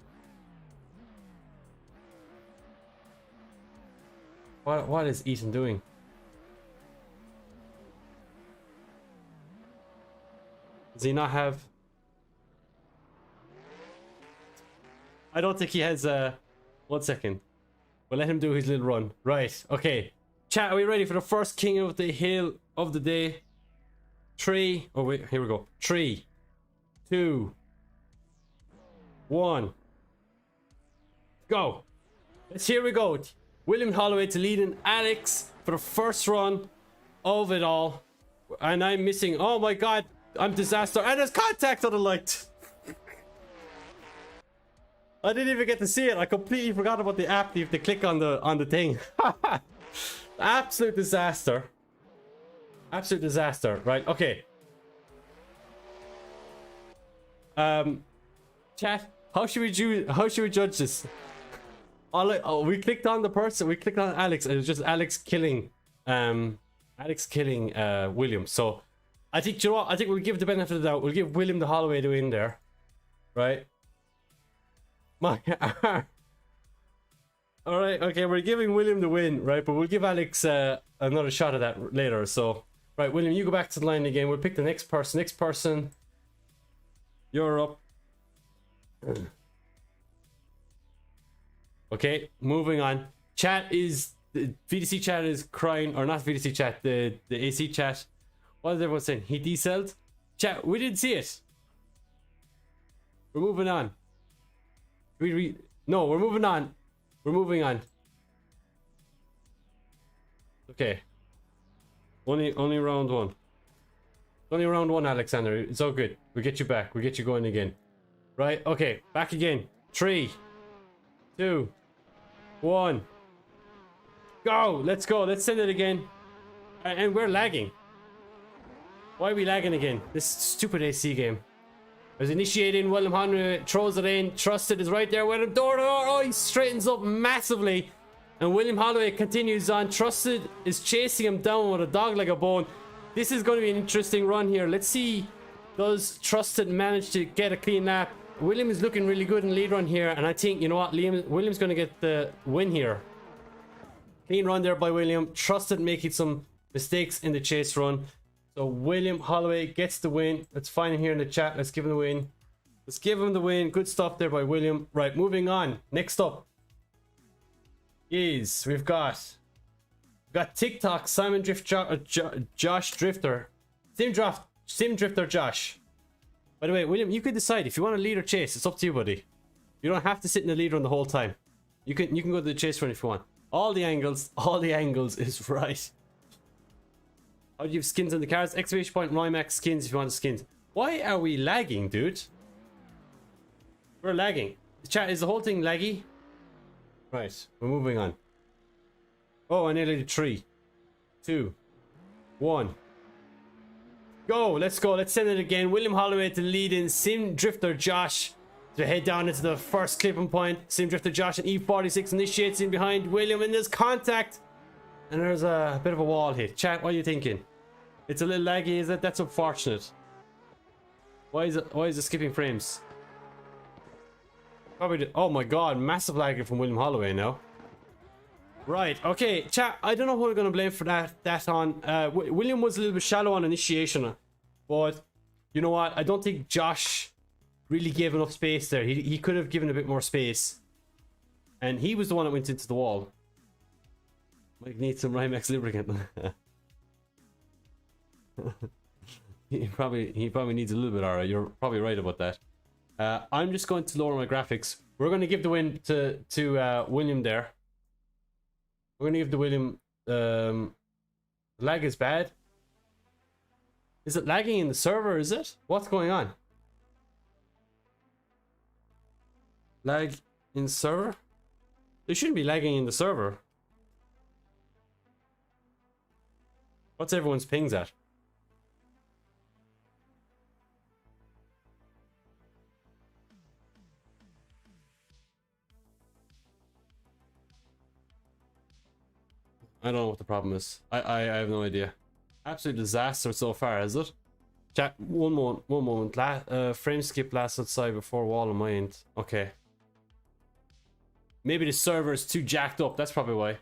What is Ethan doing? Does he not have... I don't think he has 1 second. We'll let him do his little run. Right, okay. Chat, are we ready for the first King of the Hill of the day? 3. Oh wait, here we go. 3, 2, 1. Go. Here we go. William Holloway to lead in Alex for the first run of it all. And I'm missing. Oh my god, I'm disaster. And there's contact on the light. I didn't even get to see it. I completely forgot about the app. You have to click on the thing. Absolute disaster. Absolute disaster. Right, okay. Chat, how should we judge this? We clicked on the person, we clicked on Alex, and it was just Alex killing William. So I think, you know what? I think we'll give the benefit of the doubt. We'll give William the Holloway to win there. Right? My all right, okay, we're giving William the win, right? But we'll give Alex another shot at that later. So, right, William, you go back to the line again. We'll pick the next person. Next person, you're up. Okay, moving on. Chat is the VDC chat is crying, or not VDC chat, the AC chat. What is everyone saying? He decelled. Chat, we didn't see it. We're moving on. No, we're moving on. We're moving on. Okay. Only round one. Only round one, Alexander. It's all good. We get you back. We get you going again. Right? Okay. Back again. 3, 2, 1. Go. Let's go. Let's send it again. And we're lagging. Why are we lagging again? This stupid AC game. There's initiating. William Holloway throws it in. Trusted is right there with him. Door. Oh, he straightens up massively. And William Holloway continues on. Trusted is chasing him down with a dog like a bone. This is going to be an interesting run here. Let's see, does Trusted manage to get a clean lap? William is looking really good in lead run here, and I think, you know what, William's going to get the win here. Clean run there by William. Trusted making some mistakes in the chase run. So William Holloway gets the win. Let's find him here in the chat. Let's give him the win. Let's give him the win. Good stuff there by William. Right, moving on. Next up is we've got TikTok Simon Josh Drifter. Sim Drifter Josh. By the way, William, you could decide if you want to lead or chase. It's up to you, buddy. You don't have to sit in the lead run the whole time. You can go to the chase run if you want. All the angles is right. How do you have skins on the cars? Exclamation point Rymax skins if you want skins. Why are we lagging, dude? We're lagging. The chat, is the whole thing laggy? Right, we're moving on. Oh, I nearly did 3, 2, 1. Go, let's go. Let's send it again. William Holloway to lead in. Sim Drifter Josh to head down into the first clipping point. Sim Drifter Josh and E46 initiates in behind William, and there's contact. And there's a bit of a wall hit. Chat, what are you thinking? It's a little laggy, is it? That's unfortunate. Why is it skipping frames? Probably. Oh my god, massive lagging from William Holloway now. Right, okay, chat, I don't know who we're going to blame for that on. William was a little bit shallow on initiation, but you know what? I don't think Josh really gave enough space there. He could have given a bit more space. And he was the one that went into the wall. Might need some Rymax lubricant. he probably needs a little bit, alright. You're probably right about that. I'm just going to lower my graphics. We're going to give the win to William there. We're going to give the William... lag is bad. Is it lagging in the server, is it? What's going on? Lag in server? They shouldn't be lagging in the server. What's everyone's pings at? I don't know what the problem is. I have no idea. Absolute disaster so far, is it? Chat, one moment. Frame skip last outside before wall on my end. Okay. Maybe the server is too jacked up. That's probably why.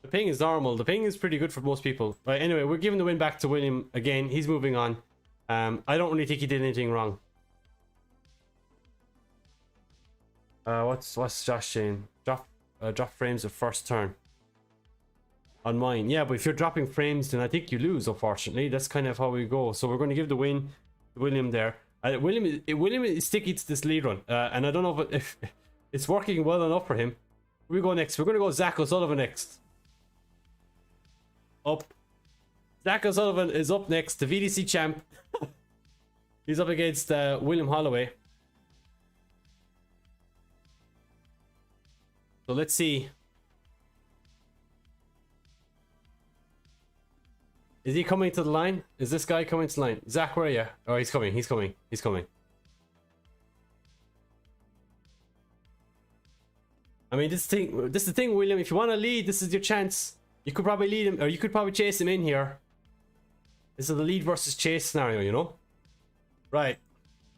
The ping is normal. The ping is pretty good for most people. Right, anyway, we're giving the win back to William again. He's moving on. I don't really think he did anything wrong. What's Josh saying? Drop frames of first turn. On mine. Yeah, but if you're dropping frames, then I think you lose, unfortunately. That's kind of how we go. So we're going to give the win to William there. William is sticky to this lead run. And I don't know if it's working well enough for him. Where we go next? We're going to go Zach O'Sullivan next. Up. Zach O'Sullivan is up next. The VDC champ. He's up against William Holloway. So let's see. Is he coming to the line? Is this guy coming to the line? Zach, where are you? Oh, he's coming. He's coming. He's coming. I mean, this is the thing, William. If you want to lead, this is your chance. You could probably lead him, or you could probably chase him in here. This is the lead versus chase scenario, you know? Right.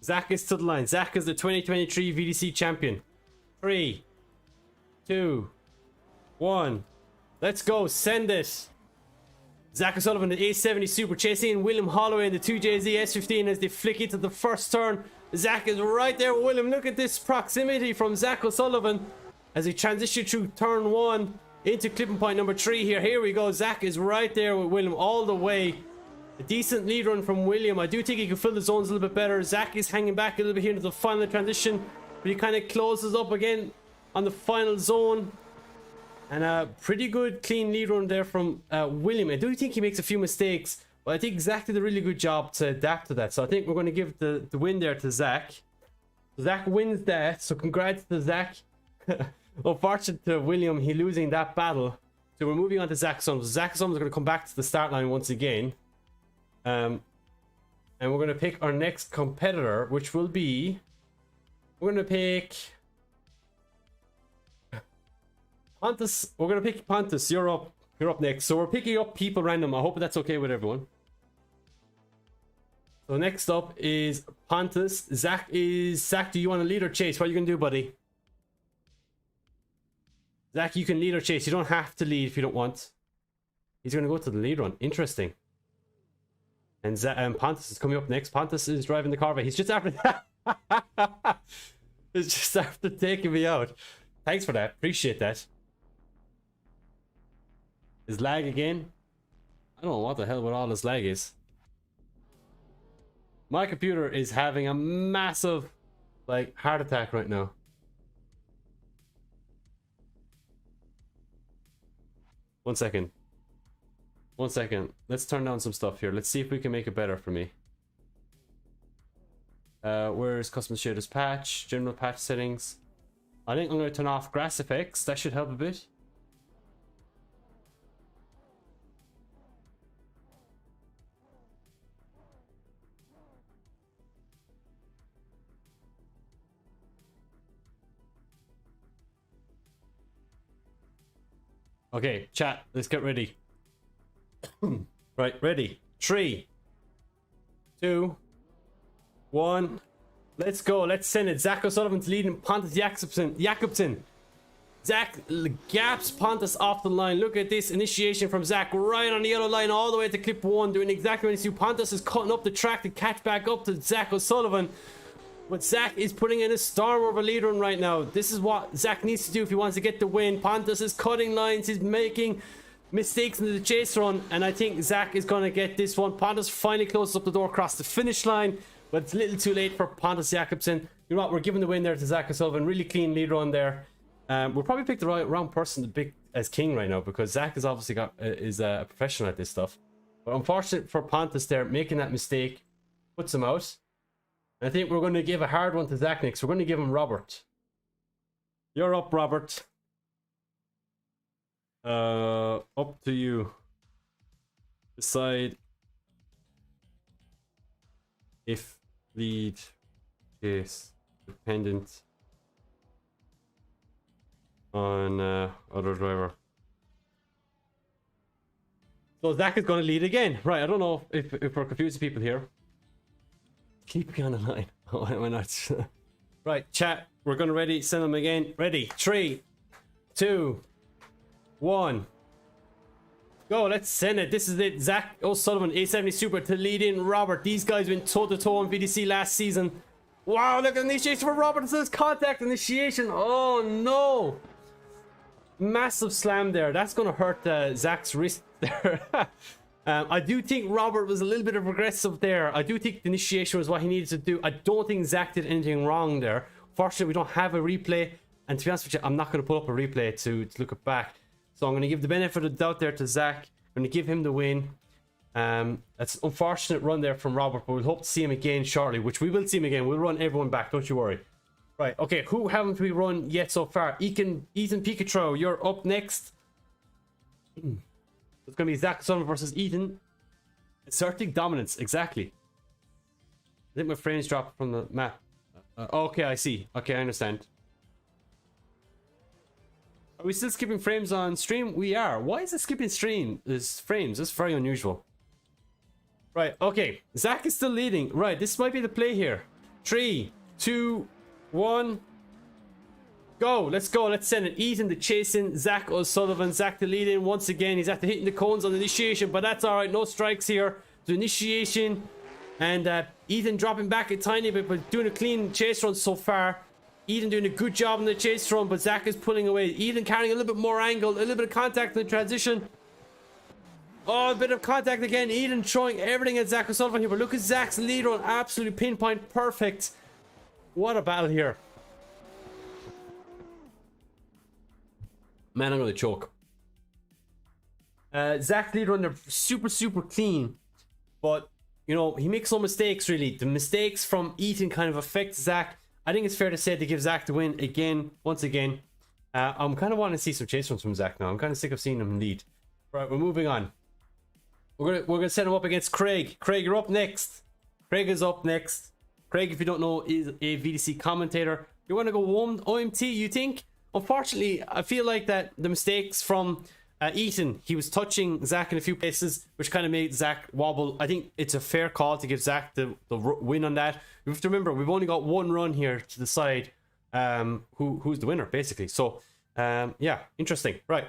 Zach is to the line. Zach is the 2023 VDC champion. 3, 2, 1. Let's go. Send it. Zach O'Sullivan, the A70 Super, chasing William Holloway in the 2JZ S15 as they flick into the first turn. Zach is right there with William. Look at this proximity from Zach O'Sullivan as he transitions through turn 1 into clipping point number 3 here. Here we go. Zach is right there with William all the way. A decent lead run from William. I do think he can fill the zones a little bit better. Zach is hanging back a little bit here into the final transition, but he kind of closes up again on the final zone. And a pretty good clean lead run there from William. I do think he makes a few mistakes, but I think Zach did a really good job to adapt to that. So I think we're going to give the win there to Zach. Zach wins that, so congrats to Zach. Unfortunate to William, he losing that battle. So we're moving on to Zach Summers. Zach Summers is going to come back to the start line once again. And we're going to pick our next competitor, which will be... We're going to pick... Pontus. We're going to pick Pontus. You're up next. So we're picking up people random. I hope that's okay with everyone. So next up is Pontus. Zach, do you want to lead or chase? What are you gonna do, buddy? Zach, you can lead or chase. You don't have to lead if you don't want. He's gonna go to the lead run. Interesting. And Pontus is coming up next. Pontus is driving the car, but he's just after he's just after taking me out. Thanks for that. Appreciate that. Is lag again? I don't know what the hell with all this lag is. My computer is having a massive, like, heart attack right now. One second. Let's turn down some stuff here. Let's see if we can make it better for me. Where's custom shaders patch? General patch settings. I think I'm going to turn off grass effects. That should help a bit. Okay, chat, let's get ready. Right, ready. 3, 2, 1. Let's go. Let's send it. Zach O'Sullivan's leading Pontus Jakobsen. Zach gaps Pontus off the line. Look at this initiation from Zach right on the yellow line all the way to clip 1, doing exactly what he needs to. Pontus is cutting up the track to catch back up to Zach O'Sullivan. But Zach is putting in a storm of a lead run right now. This is what Zach needs to do if he wants to get the win. Pontus is cutting lines. He's making mistakes in the chase run. And I think Zach is going to get this one. Pontus finally closes up the door across the finish line. But it's a little too late for Pontus Jakobsen. You know what? We're giving the win there to Zach O'Sullivan. Really clean lead run there. We'll probably pick the wrong person to pick as king right now, because Zach has obviously is a professional at this stuff. But unfortunate for Pontus there, making that mistake puts him out. I think we're going to give a hard one to Zach next. We're going to give him Robert. You're up, Robert. Up to you. Decide if lead is dependent on other driver. So Zach is going to lead again. Right, I don't know if we're confusing people here. Keep me on the line. Why not? Right, chat. We're going to ready. Send them again. Ready. 3, 2, 1. Go. Let's send it. This is it. Zach O'Sullivan, A70 Super to lead in Robert. These guys went toe to toe on VDC last season. Wow, look at the initiation for Robert. It says contact initiation. Oh no. Massive slam there. That's going to hurt Zach's wrist there. I do think Robert was a little bit aggressive there. I do think the initiation was what he needed to do. I don't think Zach did anything wrong there. Fortunately, we don't have a replay. And to be honest with you, I'm not going to pull up a replay to look it back. So I'm going to give the benefit of the doubt there to Zach. I'm going to give him the win. That's an unfortunate run there from Robert, but we'll hope to see him again shortly, which we will see him again. We'll run everyone back, don't you worry. Right, okay, who haven't we run yet so far? Ethan Pikachu, you're up next. It's going to be Zach O'Sullivan versus Ethan. Asserting dominance, exactly. I think my frames dropped from the map. Okay, I see. Okay, I understand. Are we still skipping frames on stream? We are. Why is it skipping frames? That's very unusual. Right, okay. Zach is still leading. Right, this might be the play here. 3, 2, 1. Go. Let's go. Let's send it. Ethan the chasing. Zach O'Sullivan. Zach the lead in once again. He's after hitting the cones on the initiation, but that's alright. No strikes here. The initiation. And Ethan dropping back a tiny bit, but doing a clean chase run so far. Ethan doing a good job in the chase run, but Zach is pulling away. Ethan carrying a little bit more angle, a little bit of contact in the transition. Oh, a bit of contact again. Ethan throwing everything at Zach O'Sullivan here, but look at Zach's lead run. Absolutely pinpoint perfect. What a battle here. Man, I'm going to choke. Zach's lead run, they're super clean. But, you know, he makes no mistakes, really. The mistakes from Ethan kind of affect Zach. I think it's fair to say to give Zach the win again, once again. I'm kind of wanting to see some chase runs from Zach now. I'm kind of sick of seeing him lead. Right, we're moving on. We're gonna set him up against Craig. Craig, you're up next. Craig is up next. Craig, if you don't know, is a VDC commentator. You want to go OMT, you think? Unfortunately, I feel like that the mistakes from Eaton, he was touching Zach in a few places, which kind of made Zach wobble. I think it's a fair call to give Zach the win on that. You have to remember, we've only got one run here to decide who's the winner, basically. So, yeah, interesting. Right.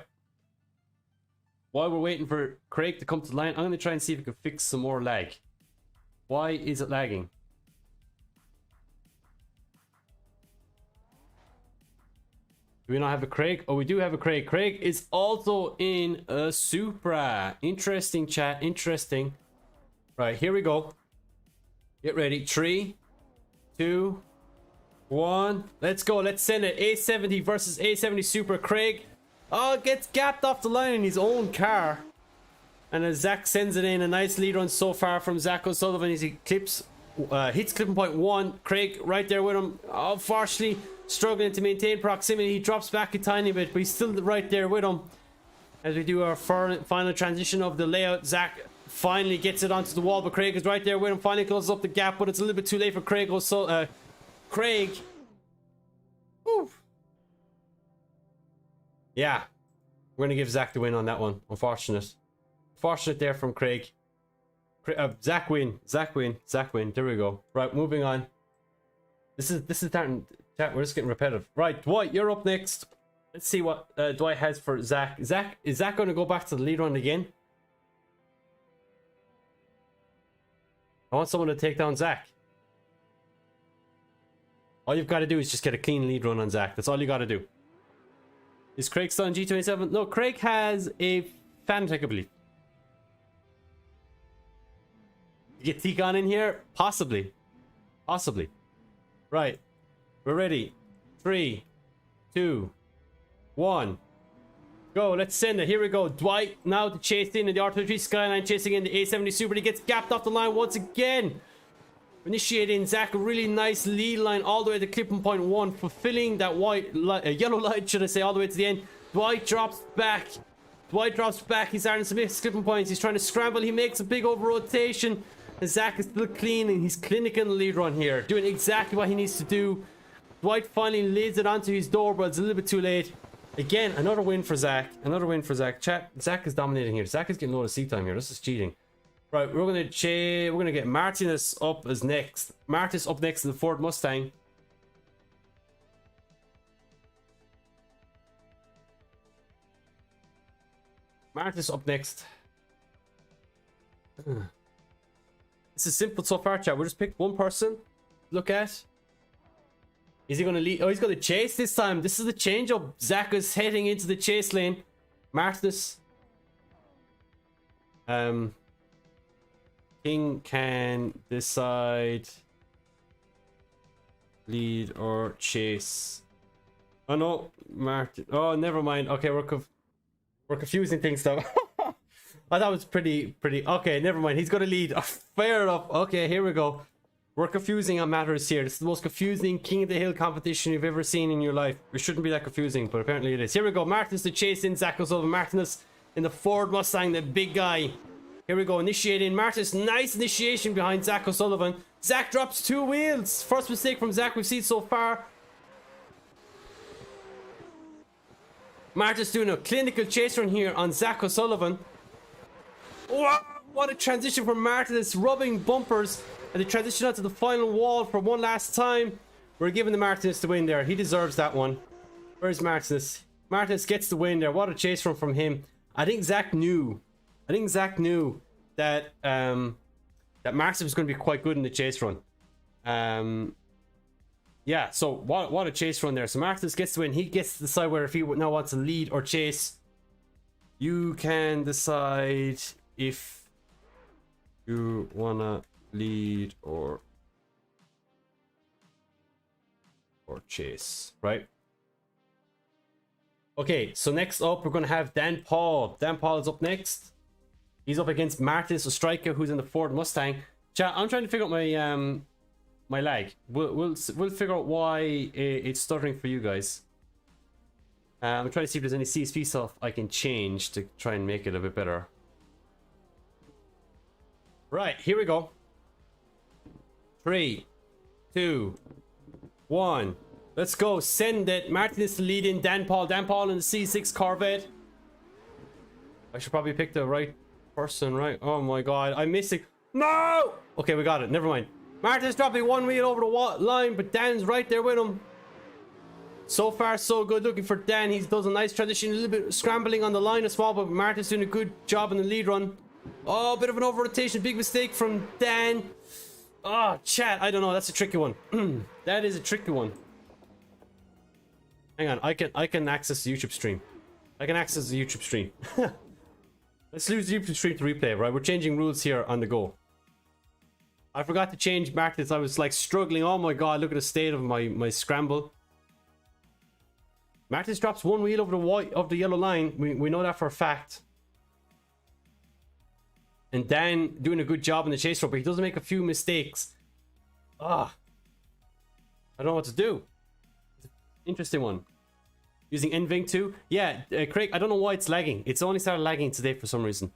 While we're waiting for Craig to come to the line, I'm going to try and see if we can fix some more lag. Why is it lagging? Do we not have a Craig? Oh, we do have a Craig. Craig is also in a Supra. Interesting, chat. Interesting. Right, here we go. Get ready. 3, 2, 1. Let's go. Let's send it. A70 versus A70 Supra. Craig, oh, gets gapped off the line in his own car. And as Zach sends it in, a nice lead run so far from Zach O'Sullivan as he hits clipping point 1. Craig right there with him. Unfortunately, struggling to maintain proximity. He drops back a tiny bit, but he's still right there with him. As we do our final transition of the layout, Zach finally gets it onto the wall, but Craig is right there with him. Finally closes up the gap, but it's a little bit too late for Craig. Craig. Woo. Yeah. We're going to give Zach the win on that one. Unfortunate. Fortunate there from Craig. Zach win. Zach win. Zach win. There we go. Right, moving on. This is starting. Chat, we're just getting repetitive. Right, Dwight, you're up next. Let's see what Dwight has for Zach. Zach, is Zach going to go back to the lead run again? I want someone to take down Zach. All you've got to do is just get a clean lead run on Zach. That's all you got to do. Is Craig still on G27? No, Craig has a Fanatec, I believe. Get Tikon in here? Possibly. Possibly. Right. We're ready. 3, 2, 1. Go. Let's send it. Here we go. Dwight now to chase in the R33 Skyline, chasing in the A70 Super. He gets gapped off the line once again. Initiating Zach a really nice lead line all the way to clipping point 1, fulfilling that yellow light, should I say, all the way to the end. Dwight drops back. Dwight drops back. He's starting to miss clipping points. He's trying to scramble. He makes a big over rotation. And Zach is still clean, and he's clinical in the lead run here, doing exactly what he needs to do. Dwight finally lays it onto his door, but it's a little bit too late. Again, another win for Zach. Another win for Zach. Chat, Zach is dominating here. Zach is getting a lot of seat time here. This is cheating. Right, we're gonna get Martinez up as next. Martinez up next to the Ford Mustang. Martinez up next. This is simple so far, chat. We'll just pick one person to look at. Is he going to lead? Oh, he's going to chase this time. This is the change up. Zach is heading into the chase lane. Martinez. King can decide lead or chase. Oh no, Martin. Oh, never mind. Okay, we're confusing things though. I thought it was pretty. Okay, never mind. He's going to lead. Oh, fair enough. Okay, here we go. We're confusing on matters here. This is the most confusing King of the Hill competition you've ever seen in your life. It shouldn't be that confusing, but apparently it is. Here we go. Martinez to chase in Zach O'Sullivan. Martinez in the Ford Mustang, the big guy. Here we go. Initiating. Martinez, nice initiation behind Zach O'Sullivan. Zach drops 2 wheels. First mistake from Zach we've seen so far. Martinez doing a clinical chase run here on Zach O'Sullivan. Wow, what a transition from Martinez, rubbing bumpers. And they transition onto the final wall for one last time. We're giving the Martinez the win there. He deserves that one. Where's Martinez? Martinez gets the win there. What a chase run from him. I think Zach knew that that Martinez was going to be quite good in the chase run. Yeah, so what a chase run there. So Martinez gets the win. He gets to decide whether if he now wants to lead or chase. You can decide if you wanna lead or chase, right? Okay, so next up we're gonna have Dan Paul. Dan Paul is up next. He's up against Martinez, a striker who's in the Ford Mustang. Chat, I'm trying to figure out my my lag. We'll figure out why it's stuttering for you guys. I'm trying to see if there's any CSV stuff I can change to try and make it a bit better. Right, here we go. 3, 2, 1. Let's go. Send it. Martinez to lead in Dan Paul. Dan Paul in the C6 Corvette. I should probably pick the right person, right? Oh my god, I'm missing. No! Okay, we got it. Never mind. Martin's dropping one wheel over the line, but Dan's right there with him. So far, so good. Looking for Dan. He does a nice transition, a little bit scrambling on the line as well, but Martin's doing a good job in the lead run. Oh, a bit of an over rotation. Big mistake from Dan. Oh, chat. I don't know. That's a tricky one. That is a tricky one. Hang on. I can access the YouTube stream. I can access the YouTube stream. Let's lose the YouTube stream to replay, right? We're changing rules here on the go. I forgot to change Martin's. I was like struggling. Oh my god, look at the state of my scramble. Martin's drops one wheel over the yellow line. We know that for a fact. And Dan doing a good job in the chase rope, but he doesn't make a few mistakes. I don't know what to do. It's an interesting one. Using NVINC too? Yeah, Craig, I don't know why it's lagging. It's only started lagging today for some reason.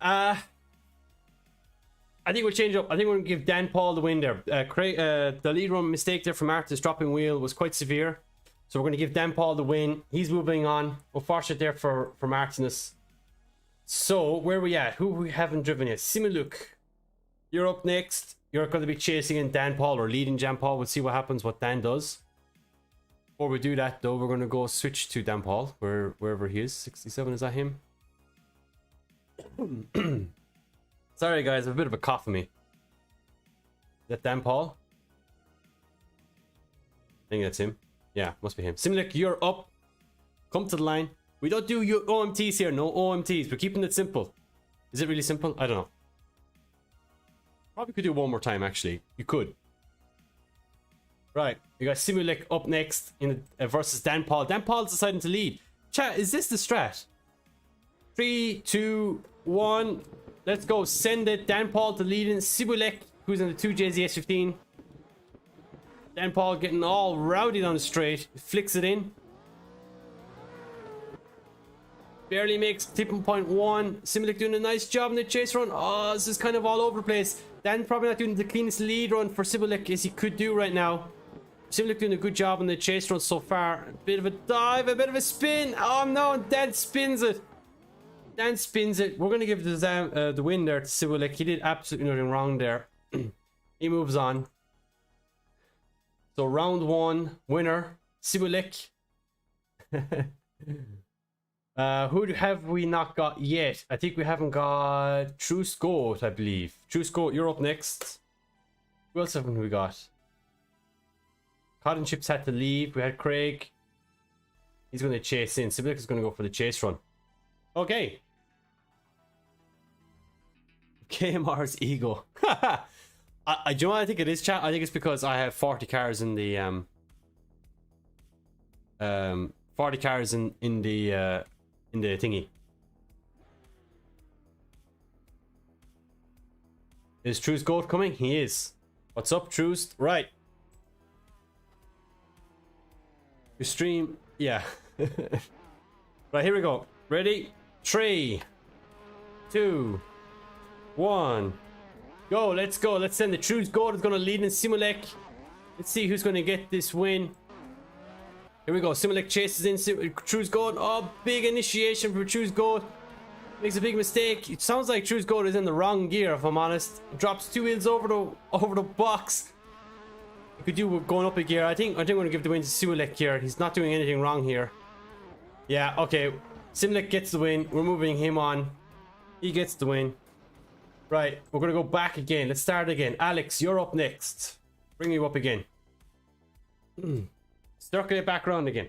I think we'll change up. I think we're going to give Dan Paul the win there. Craig, the lead run mistake there from Martin's dropping wheel was quite severe. So we're going to give Dan Paul the win. He's moving on. Unfortunate there for Martinez. So, where are we at? Who we haven't driven yet? Simucube. You're up next. You're going to be chasing in Dan Paul or leading Dan Paul. We'll see what happens, what Dan does. Before we do that, though, we're going to go switch to Dan Paul, wherever he is. 67, is that him? Sorry, guys. I have a bit of a cough in me. Is that Dan Paul? I think that's him. Yeah, must be him. Simucube, you're up. Come to the line. We don't do your OMTs here. No OMTs. We're keeping it simple. Is it really simple? I don't know. Probably could do one more time, actually. You could. Right. You got Simucube up next in versus Dan Paul. Dan Paul's deciding to lead. Chat, is this the strat? 3, 2, 1. Let's go. Send it. Dan Paul to lead in. Simucube, who's in the 2JZS15. Dan Paul getting all rowdy down the straight. Flicks it in. Barely makes tipping point 1. Simucube doing a nice job in the chase run. Oh, this is kind of all over the place. Dan probably not doing the cleanest lead run for Simucube as he could do right now. Simucube doing a good job in the chase run so far. A bit of a dive, a bit of a spin. Oh no, Dan spins it. Dan spins it. We're going to give the win there to Simucube. He did absolutely nothing wrong there. He moves on. So round 1 winner, Simucube. Who have we not got yet? I think we haven't got Truce Goat, I believe. Truce Goat, you're up next. Who else haven't we got? Cotton Chips had to leave. We had Craig. He's going to chase in. Simucube is going to go for the chase run. Okay. KMR's ego. Do you know what I think it is, chat? I think it's because I have 40 cars in the 40 cars in the thingy. Is Truce Goat coming? He is. What's up, Truce? Right. Your stream, yeah. Right, here we go. Ready? 3, 2, 1. Go, let's go. Let's send the Truce Goat is gonna lead in Simucube. Let's see who's gonna get this win. Here we go. Simucube chases in. Truce Goat. Oh, big initiation for Truce Goat. Makes a big mistake. It sounds like Truce Goat is in the wrong gear, if I'm honest. Drops 2 wheels over the box. You could do going up a gear. I think I'm going to give the win to Simucube here. He's not doing anything wrong here. Yeah, okay. Simucube gets the win. We're moving him on. He gets the win. Right, we're going to go back again. Let's start again. Alex, you're up next. Bring you up again. Circulate back around again.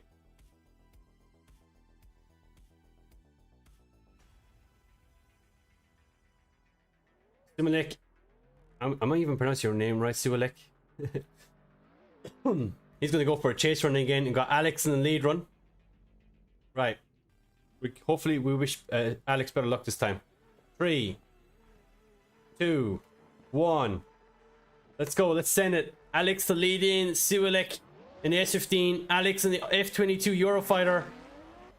Simucube. Am I even pronouncing your name right, Simucube? He's going to go for a chase run again and got Alex in the lead run. Right. Hopefully we wish Alex better luck this time. 3, 2, 1. Let's go. Let's send it. Alex to lead in. Simucube in the S15. Alex in the F22 Eurofighter.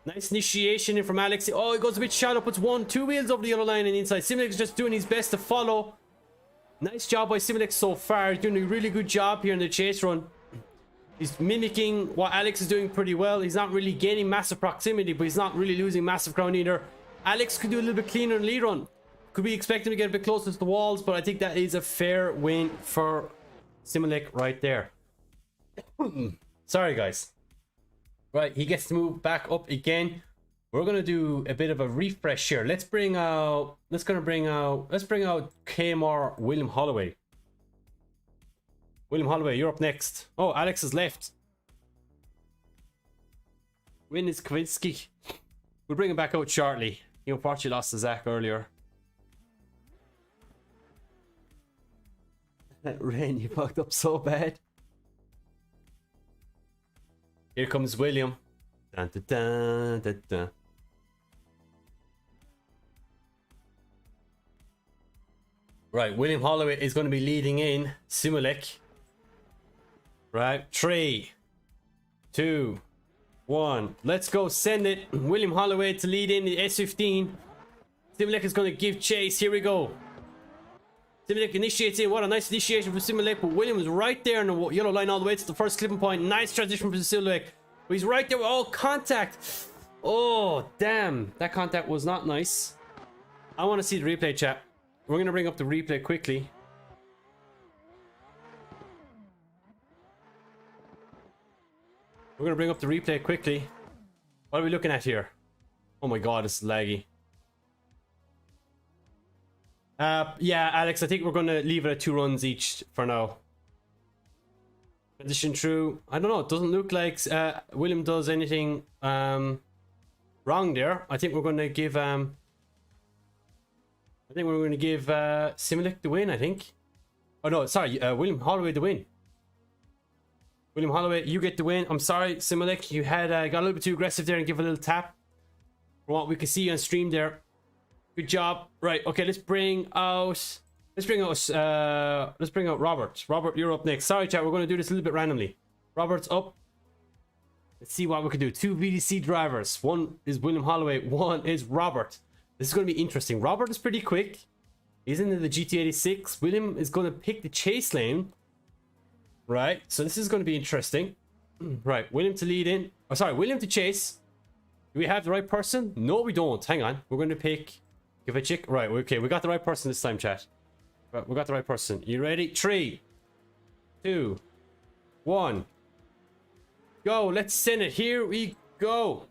Nice initiation in from Alex. Oh, he goes a bit shallow. Puts 2 wheels over the yellow line and inside. Simucube is just doing his best to follow. Nice job by Simucube so far. He's doing a really good job here in the chase run. He's mimicking what Alex is doing pretty well. He's not really gaining massive proximity, but he's not really losing massive ground either. Alex could do a little bit cleaner in lead run. Could we expect him to get a bit closer to the walls? But I think that is a fair win for Simulic right there. Sorry, guys. Right, he gets to move back up again. We're gonna do a bit of a refresh here. Let's bring out KMR William Holloway. William Holloway, you're up next. Oh, Alex has left. Win is Kowinski. We'll bring him back out shortly. He unfortunately lost to Zach earlier. Rain, you fucked up so bad. Here comes William. Dun, dun, dun, dun, dun. Right, William Holloway is going to be leading in Simulic. Right, 3, 2, 1. Let's go. Send it. William Holloway to lead in the S15. Simulic is going to give chase. Here we go. Simulic initiates in. What a nice initiation from Simulic. But William is right there in the yellow line all the way to the first clipping point. Nice transition from Simulic. But he's right there with all contact. Oh, damn. That contact was not nice. I want to see the replay, chat. We're going to bring up the replay quickly. We're going to bring up the replay quickly. What are we looking at here? Oh my god, it's laggy. Yeah, Alex, I think we're going to leave it at 2 runs each for now. Transition through. I don't know. It doesn't look like William does anything wrong there. I think we're going to give Simulic the win, I think. Oh no, sorry, William Holloway the win. William Holloway, you get the win. I'm sorry, Simulic, you had got a little bit too aggressive there and give a little tap. From what we can see on stream there. Good job. Right, okay, let's bring out Robert. Robert, you're up next. Sorry, chat, we're going to do this a little bit randomly. Robert's up. Let's see what we can do. 2 VDC drivers. One is William Holloway, one is Robert. This is going to be interesting. Robert is pretty quick. He's into the GT86. William is going to pick the chase lane. Right. So this is going to be interesting. Right. William to lead in. Oh, sorry. William to chase. Do we have the right person? No, we don't. Hang on. We're going to pick Kovacic. Right. Okay. We got the right person this time, chat. Right, we got the right person. You ready? 3, 2, 1. Go. Let's send it. Here we go.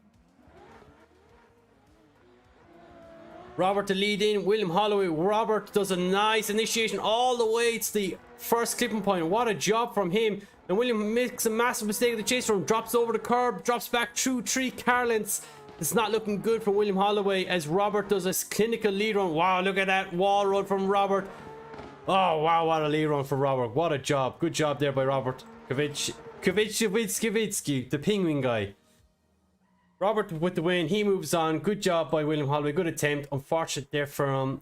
Robert to lead in, William Holloway. Robert does a nice initiation all the way to the first clipping point. What a job from him. And William makes a massive mistake of the chase from, drops over the curb, drops back through 3 car lengths. It's not looking good for William Holloway as Robert does a clinical lead run. Wow, look at that wall run from Robert. Oh, wow, what a lead run for Robert. What a job. Good job there by Robert. Kowicki, the penguin guy. Robert with the win. He moves on. Good job by William Holloway. Good attempt. Unfortunate there from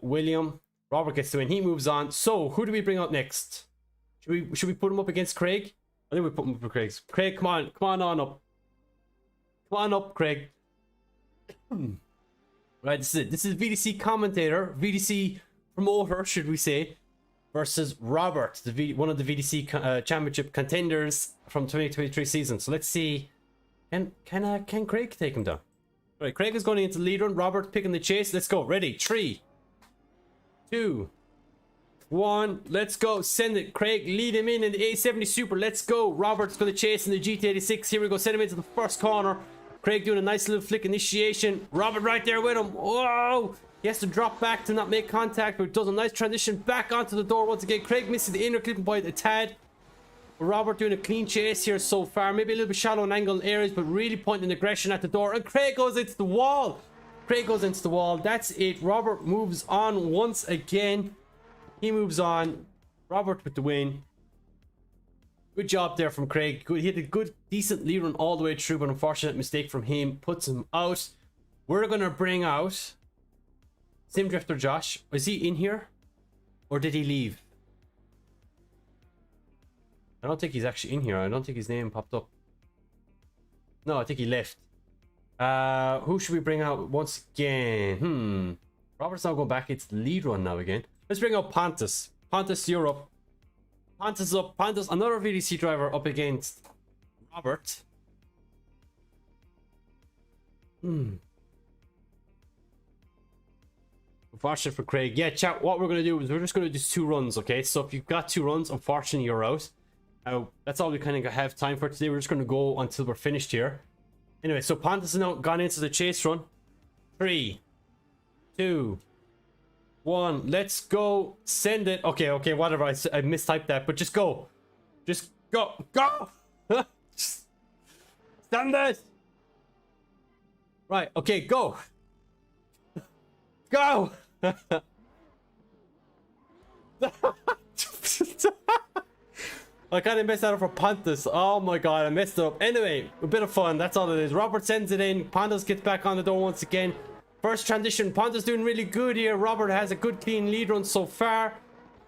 William. Robert gets the win. He moves on. So, who do we bring up next? Should we put him up against Craig? I think we put him up with Craig. Craig, come on. Come on up. Come on up, Craig. Right, this is it. This is VDC commentator, VDC promoter, should we say, versus Robert, one of the VDC championship contenders from 2023 season. So let's see. Can Craig take him down? Right, Craig is going into the lead run. Robert picking the chase. Let's go. Ready? 3, 2, 1. Let's go. Send it. Craig, lead him in the A70 Super. Let's go. Robert's going to chase in the GT86. Here we go. Send him into the first corner. Craig doing a nice little flick initiation. Robert right there with him. Whoa! He has to drop back to not make contact, but does a nice transition back onto the door once again. Craig misses the inner clipping point a tad. Robert doing a clean chase here so far. Maybe a little bit shallow in angle areas, but really pointing aggression at the door. And Craig goes into the wall. Craig goes into the wall. That's it. Robert moves on once again. He moves on. Robert with the win. Good job there from Craig. Good. He had a good, decent lead run all the way through, but unfortunate mistake from him puts him out. We're going to bring out Sim Drifter Josh. Is he in here? Or did he leave? I don't think he's actually in here. I don't think his name popped up. No, I think he left. Who should we bring out once again? Robert's now going back into the lead run now again. Let's bring out Pontus. Pontus, you're up. Pontus up. Pontus, another VDC driver up against Robert. Unfortunate for Craig. Yeah, chat, what we're going to do is we're just going to do 2 runs, okay? So if you've got 2 runs, unfortunately, you're out. That's all we kind of have time for today. We're just going to go until we're finished here. Anyway, so Pontus has now gone into the chase run. 3, 2, 1. Let's go. Send it. Okay, whatever. I mistyped that, but just go. Just go. Go! Send it! Right, okay, go. Go! I kind of messed that up for Pontus. Oh my god, I messed it up. Anyway, a bit of fun. That's all it is. Robert sends it in. Pontus gets back on the door once again. First transition. Pontus doing really good here. Robert has a good clean lead run so far.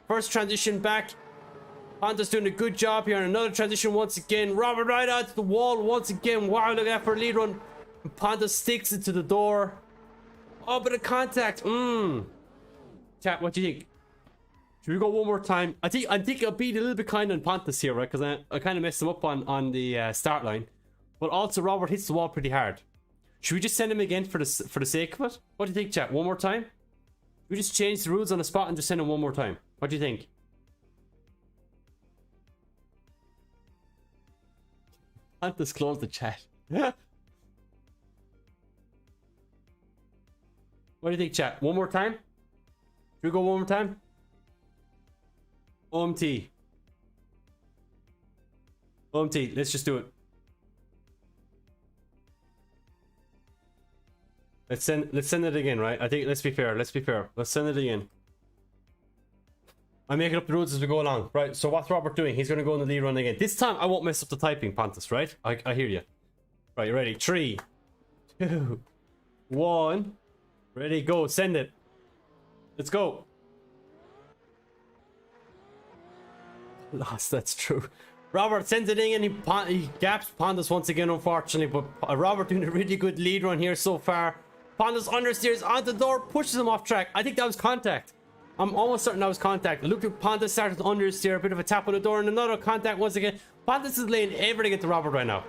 First transition back. Pontus doing a good job here. And another transition once again. Robert right out to the wall once again. Wow, look at that for a lead run. Pontus sticks it to the door. Oh, bit of contact. Chat, what do you think? Should we go one more time? I think I'll be a little bit kind on Pontus here, right? Because I kind of messed him up on the start line. But also Robert hits the wall pretty hard. Should we just send him again for the sake of it? What do you think, chat? One more time? We just change the rules on the spot and just send him one more time. What do you think? Pontus closed the chat. What do you think, chat? One more time? Should we go one more time? OMT. OMT, let's just do it. Let's send it again, right? I think let's be fair. Let's send it again. I'm making up the rules as we go along. Right, so what's Robert doing? He's gonna go in the lead run again. This time I won't mess up the typing, Pontus, right? I hear you. Right, you ready? 3, 2, 1. Ready, go, send it. Let's go. Lost, that's true. Robert sends it in and he gaps Pontus once again, unfortunately. But Robert doing a really good lead run here so far. Pontus understeers onto the door, pushes him off track. I think that was contact. I'm almost certain that was contact. Look at Pontus started to understeer, a bit of a tap on the door, and another contact once again. Pontus is laying everything into Robert right now.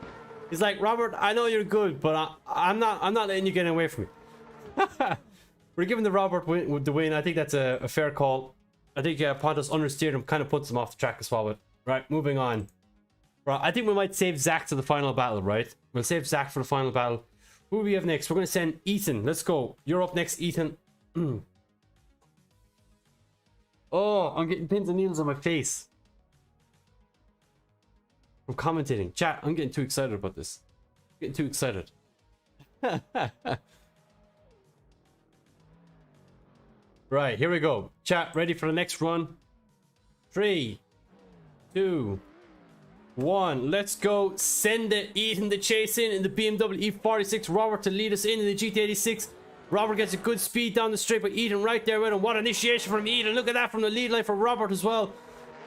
He's like, Robert, I know you're good, but I'm not letting you get away from me. We're giving the Robert the win. I think that's a fair call. I think Pontus understeered him, kind of puts him off the track as well. But right, moving on. Right, I think we might save Zach to the final battle, right? We'll save Zach for the final battle. Who do we have next? We're going to send Ethan. Let's go. You're up next, Ethan. Oh, I'm getting pins and needles on my face. I'm commentating. Chat, I'm getting too excited about this. I'm getting too excited. Right, here we go. Chat, ready for the next run? 3, 2, 1. Let's go. Send it. Ethan the chase in the BMW E46. Robert to lead us in the GT86. Robert gets a good speed down the straight, but Ethan right there with him. What initiation from Ethan. Look at that from the lead line for Robert as well.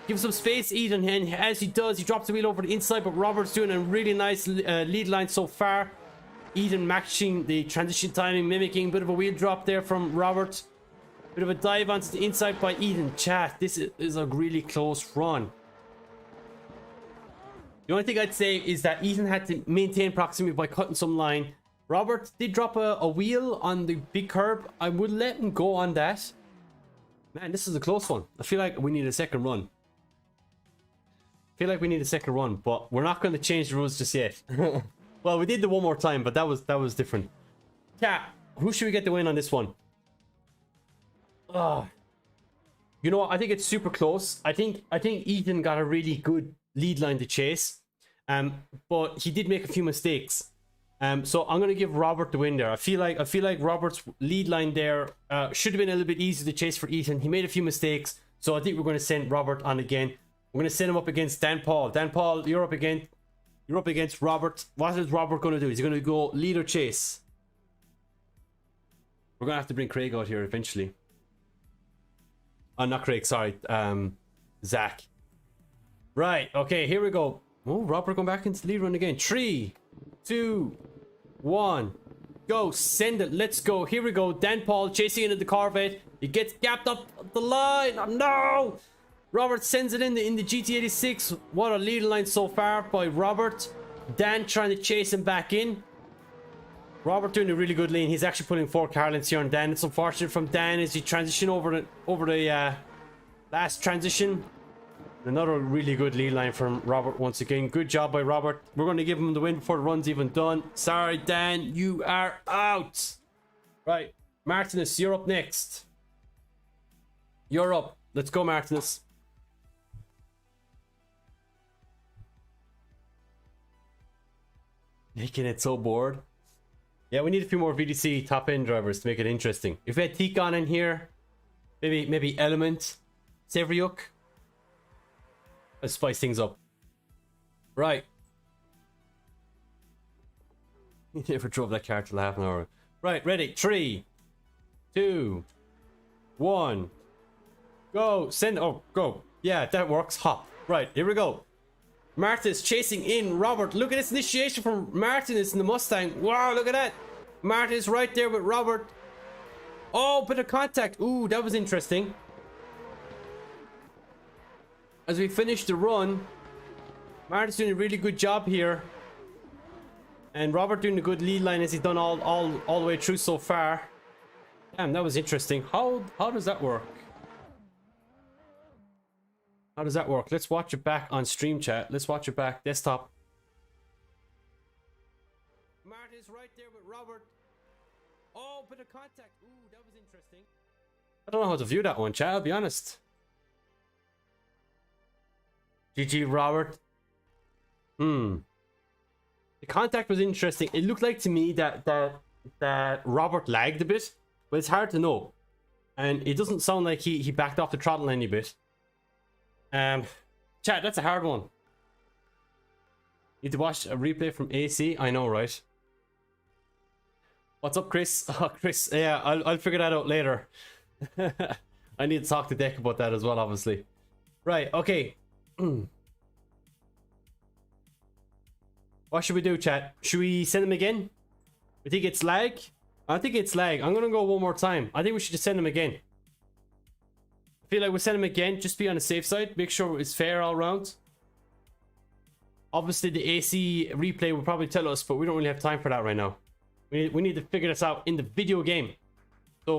Give some space, Ethan, and as he does, he drops the wheel over the inside, but Robert's doing a really nice lead line so far. Ethan matching the transition timing, mimicking a bit of a wheel drop there from Robert. Bit of a dive onto the inside by Ethan. Chat, this is a really close run. The only thing I'd say is that Ethan had to maintain proximity by cutting some line. Robert did drop a wheel on the big curb. I would let him go on that. Man, this is a close one. I feel like we need a second run. But we're not going to change the rules just yet. Well, we did the one more time, but that was different. Cat, who should we get the win on this one? You know what? I think it's super close. I think Ethan got a really good lead line to chase. But he did make a few mistakes. So I'm gonna give Robert the win there. I feel like Robert's lead line there should have been a little bit easier to chase for Ethan. He made a few mistakes, so I think we're gonna send Robert on again. We're gonna send him up against Dan Paul. Dan Paul, you're up against Robert. What is Robert gonna do? He's gonna go lead or chase. We're gonna have to bring Craig out here eventually. Not Craig, sorry. Zach. Right, okay, here we go. Oh, Robert going back into the lead run again. 3, 2, 1. Go, send it. Let's go. Here we go. Dan Paul chasing into the Corvette. He gets gapped up the line. Oh, no! Robert sends it in the GT86. What a lead line so far by Robert. Dan trying to chase him back in. Robert doing a really good lean. He's actually pulling 4 car lengths here on Dan. It's unfortunate from Dan as he transition over the last transition. Another really good lead line from Robert once again. Good job by Robert. We're going to give him the win before the run's even done. Sorry, Dan, you are out. Right, Martinez, you're up next. You're up. Let's go, Martinez. Making it so bored. Yeah, we need a few more VDC top end drivers to make it interesting. If we had Tikon in here, maybe Element, Severiuk, let's spice things up. Right. You never drove that car till half an hour. Right, ready. 3, 2, 1. Go. Send. Oh, go. Yeah, that works. Hop. Right, here we go. Martinez chasing in Robert. Look at this initiation from Martinez in the Mustang. Wow, look at that. Martinez right there with Robert. Oh, bit of contact. Ooh, that was interesting. As we finish the run, Martinez doing a really good job here. And Robert doing a good lead line as he's done all the way through so far. Damn, that was interesting. How does that work? How does that work? Let's watch it back on stream chat. Let's watch it back. Desktop. Martinez right there with Robert. Oh, bit of contact. Ooh, that was interesting. I don't know how to view that one, chat. I'll be honest. GG, Robert. The contact was interesting. It looked like to me that Robert lagged a bit, but it's hard to know. And it doesn't sound like he backed off the throttle any bit. Chat, that's a hard one. Need to watch a replay from AC. I know, right? What's up, Chris? Oh, Chris. Yeah, I'll figure that out later. I need to talk to Deck about that as well, obviously. Right. Okay. What should we do, chat? Should we send him again? We think it's lag? I think it's lag. I'm gonna go one more time. I think we should just send him again. I feel like we'll send him again, just be on the safe side. Make sure it's fair all around. Obviously, the AC replay will probably tell us, but we don't really have time for that right now. We need to figure this out in the video game. So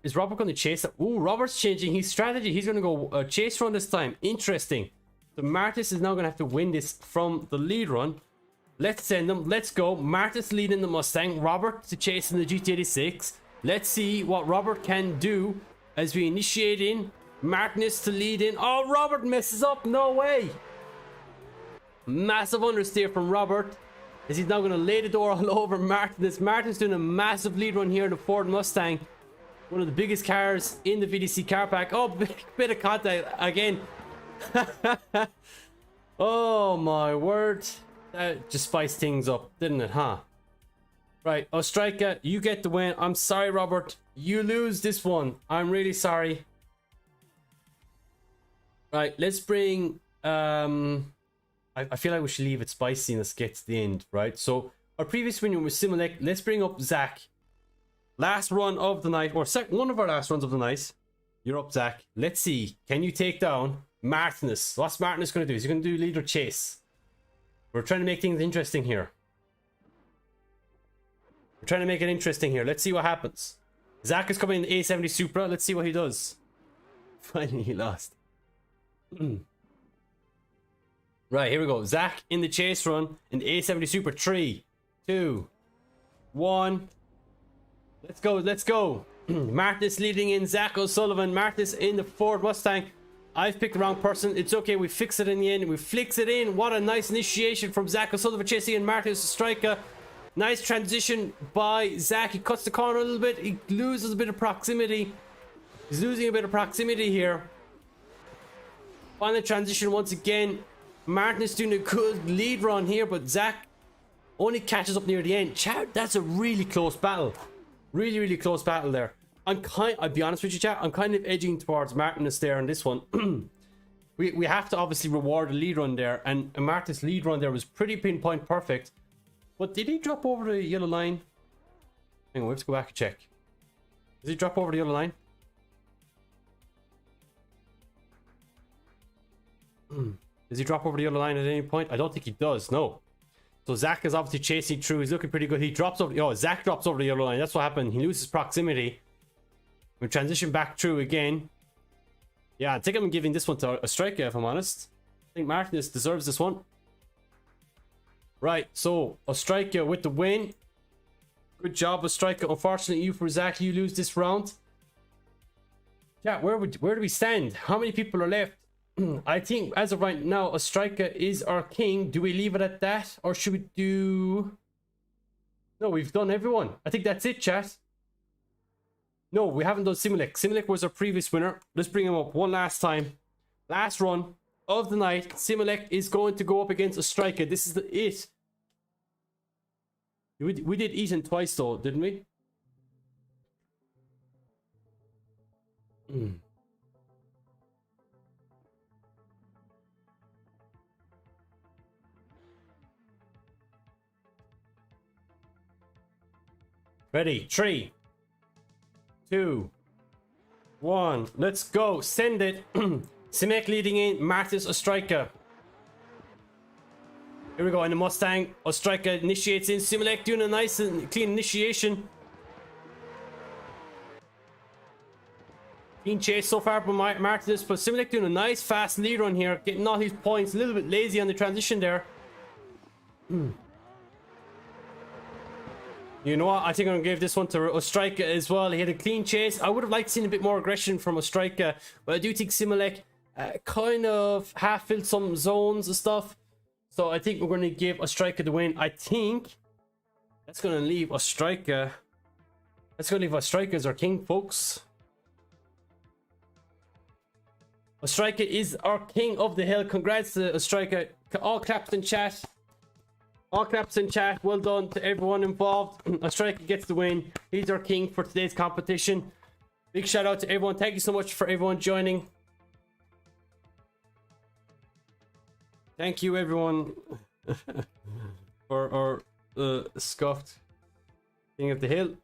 is Robert going to chase it? Ooh, Robert's changing his strategy. He's going to go chase run this time. Interesting. So Martis is now going to have to win this from the lead run. Let's send him. Let's go. Martis leading the Mustang. Robert to chase in the GT86. Let's see what Robert can do as we initiate in. Martinez to lead in. Oh, Robert messes up. No way. Massive understeer from Robert. As he's now going to lay the door all over Martinez. Martinez doing a massive lead run here in the Ford Mustang. One of the biggest cars in the VDC car pack. Oh, bit of contact again. Oh my word. That just spiced things up, didn't it, huh? Right, Ostrika, you get the win. I'm sorry, Robert. You lose this one. I'm really sorry. Right, let's bring... I feel like we should leave it spicy and let's get to the end, right? So, our previous winner was Simulec. Let's bring up Zach. Last run of the night, or one of our last runs of the night. You're up, Zach. Let's see. Can you take down Martinez? What's Martinez going to do? Is he going to do lead or chase? We're trying to make things interesting here. We're trying to make it interesting here. Let's see what happens. Zach is coming in the A70 Supra. Let's see what he does. Finally, he lost. Right, here we go. Zach in the chase run in the A70 Supra. 3, 2, 1. Let's go, let's go. Martinez leading in Zach O'Sullivan. Martinez in the Ford Mustang. I've picked the wrong person. It's okay, we fix it in the end. We flicks it in. What a nice initiation from Zach O'Sullivan chasing in Martinez to striker. Nice transition by Zach. He cuts the corner a little bit. He loses a bit of proximity. He's losing a bit of proximity here. Final transition once again. Martinez doing a good lead run here, but Zach only catches up near the end. Chat, that's a really close battle. Really, really close battle there. I'll be honest with you, chat. I'm kind of edging towards Martinez there on this one. we have to obviously reward the lead run there, and Martinez's lead run there was pretty pinpoint perfect. But did he drop over the yellow line? Hang on, we have to go back and check. Does he drop over the yellow line? Does he drop over the yellow line at any point? I don't think he does, no. So Zach is obviously chasing through. He's looking pretty good. He drops over. Oh, Zach drops over the yellow line. That's what happened. He loses proximity. We transition back through again. Yeah, I think I'm giving this one to a striker, if I'm honest. I think Martinez deserves this one. Right, so a striker with the win. Good job, a striker. Unfortunately, you for Zach, you lose this round. Yeah, where do we stand? How many people are left? I think as of right now, a striker is our king. Do we leave it at that, or should we do? No, we've done everyone. I think that's it, chat. No, we haven't done Simulec. Simulec was our previous winner. Let's bring him up one last time. Last run of the night. Simulec is going to go up against a striker. This is it. We did Ethan twice though, didn't we? Ready? 3, 2, 1. Let's go. Send it. Simek leading in. Martinez a striker. Here we go. In the Mustang, a striker initiates in. Simulec doing a nice and clean initiation. Clean chase so far from Martinez, but Simulec doing a nice fast lead run here, getting all his points. A little bit lazy on the transition there. You know what? I think I'm going to give this one to Ostrika as well. He had a clean chase. I would have liked to see a bit more aggression from Ostrika, but I do think Simulec kind of half-filled some zones and stuff. So I think we're going to give Ostrika the win. I think that's going to leave Ostrika. That's going to leave Ostrika as our king, folks. Ostrika is our king of the hill. Congrats to Ostrika. All claps in chat. All claps in chat. Well done to everyone involved. Ostrika gets the win. He's our king for today's competition. Big shout out to everyone. Thank you so much for everyone joining. Thank you everyone for our scuffed king of the hill.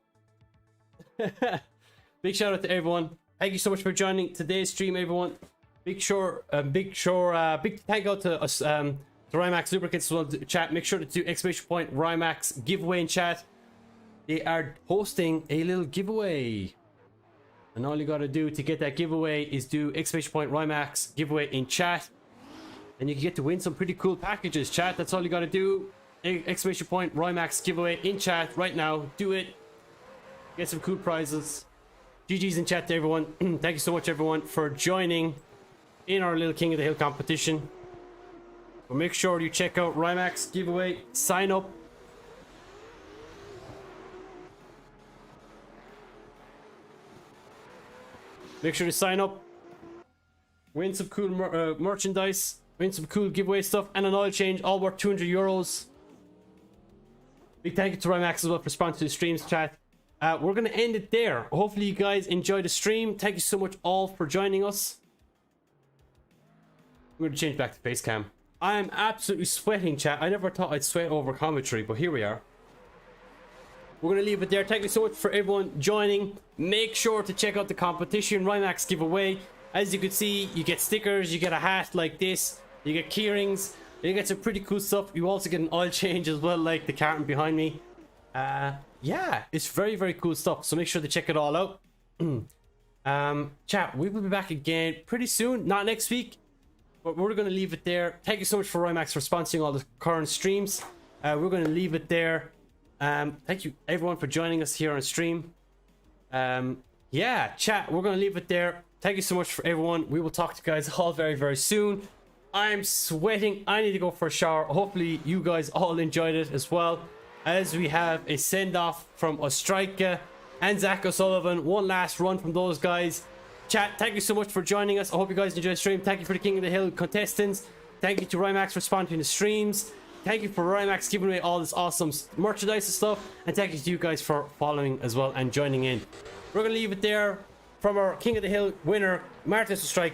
Big shout out to everyone. Thank you so much for joining today's stream, everyone. Big thank out to us, to Rymax Lubricants as well. Chat, make sure to do ! Rymax giveaway in chat. They are hosting a little giveaway, and all you gotta do to get that giveaway is do ! Rymax giveaway in chat, and you can get to win some pretty cool packages. Chat, that's all you gotta do. ! Rymax giveaway in chat right now. Do it. Get some cool prizes. GG's in chat to everyone. Thank you so much everyone for joining in our little King of the Hill competition. But make sure you check out Rymax giveaway. Sign up. Make sure to sign up. Win some cool merchandise. Win some cool giveaway stuff and an oil change, all worth 200 euros. Big thank you to Rymax as well for sponsoring the streams, chat. We're going to end it there. Hopefully you guys enjoyed the stream. Thank you so much all for joining us. I'm going to change back to face cam. I am absolutely sweating, chat. I never thought I'd sweat over commentary, but here we are. We're going to leave it there. Thank you so much for everyone joining. Make sure to check out the competition, Rymax giveaway. As you can see, you get stickers, you get a hat like this, you get keyrings, you get some pretty cool stuff. You also get an oil change as well, like the carton behind me. Yeah, it's very, very cool stuff. So make sure to check it all out. Chat, we will be back again pretty soon. Not next week, but we're going to leave it there. Thank you so much for Rymax for sponsoring all the current streams. We're going to leave it there. Thank you everyone for joining us here on stream. Yeah, chat, we're going to leave it there. Thank you so much for everyone. We will talk to you guys all very, very soon. I'm sweating. I need to go for a shower. Hopefully you guys all enjoyed it as well, as we have a send-off from Ostrika and Zach O'Sullivan. One last run from those guys. Chat, thank you so much for joining us. I hope you guys enjoyed the stream. Thank you for the King of the Hill contestants. Thank you to Rymax for sponsoring the streams. Thank you for Rymax giving away all this awesome merchandise and stuff. And thank you to you guys for following as well and joining in. We're going to leave it there from our King of the Hill winner, Martinez Ostrika.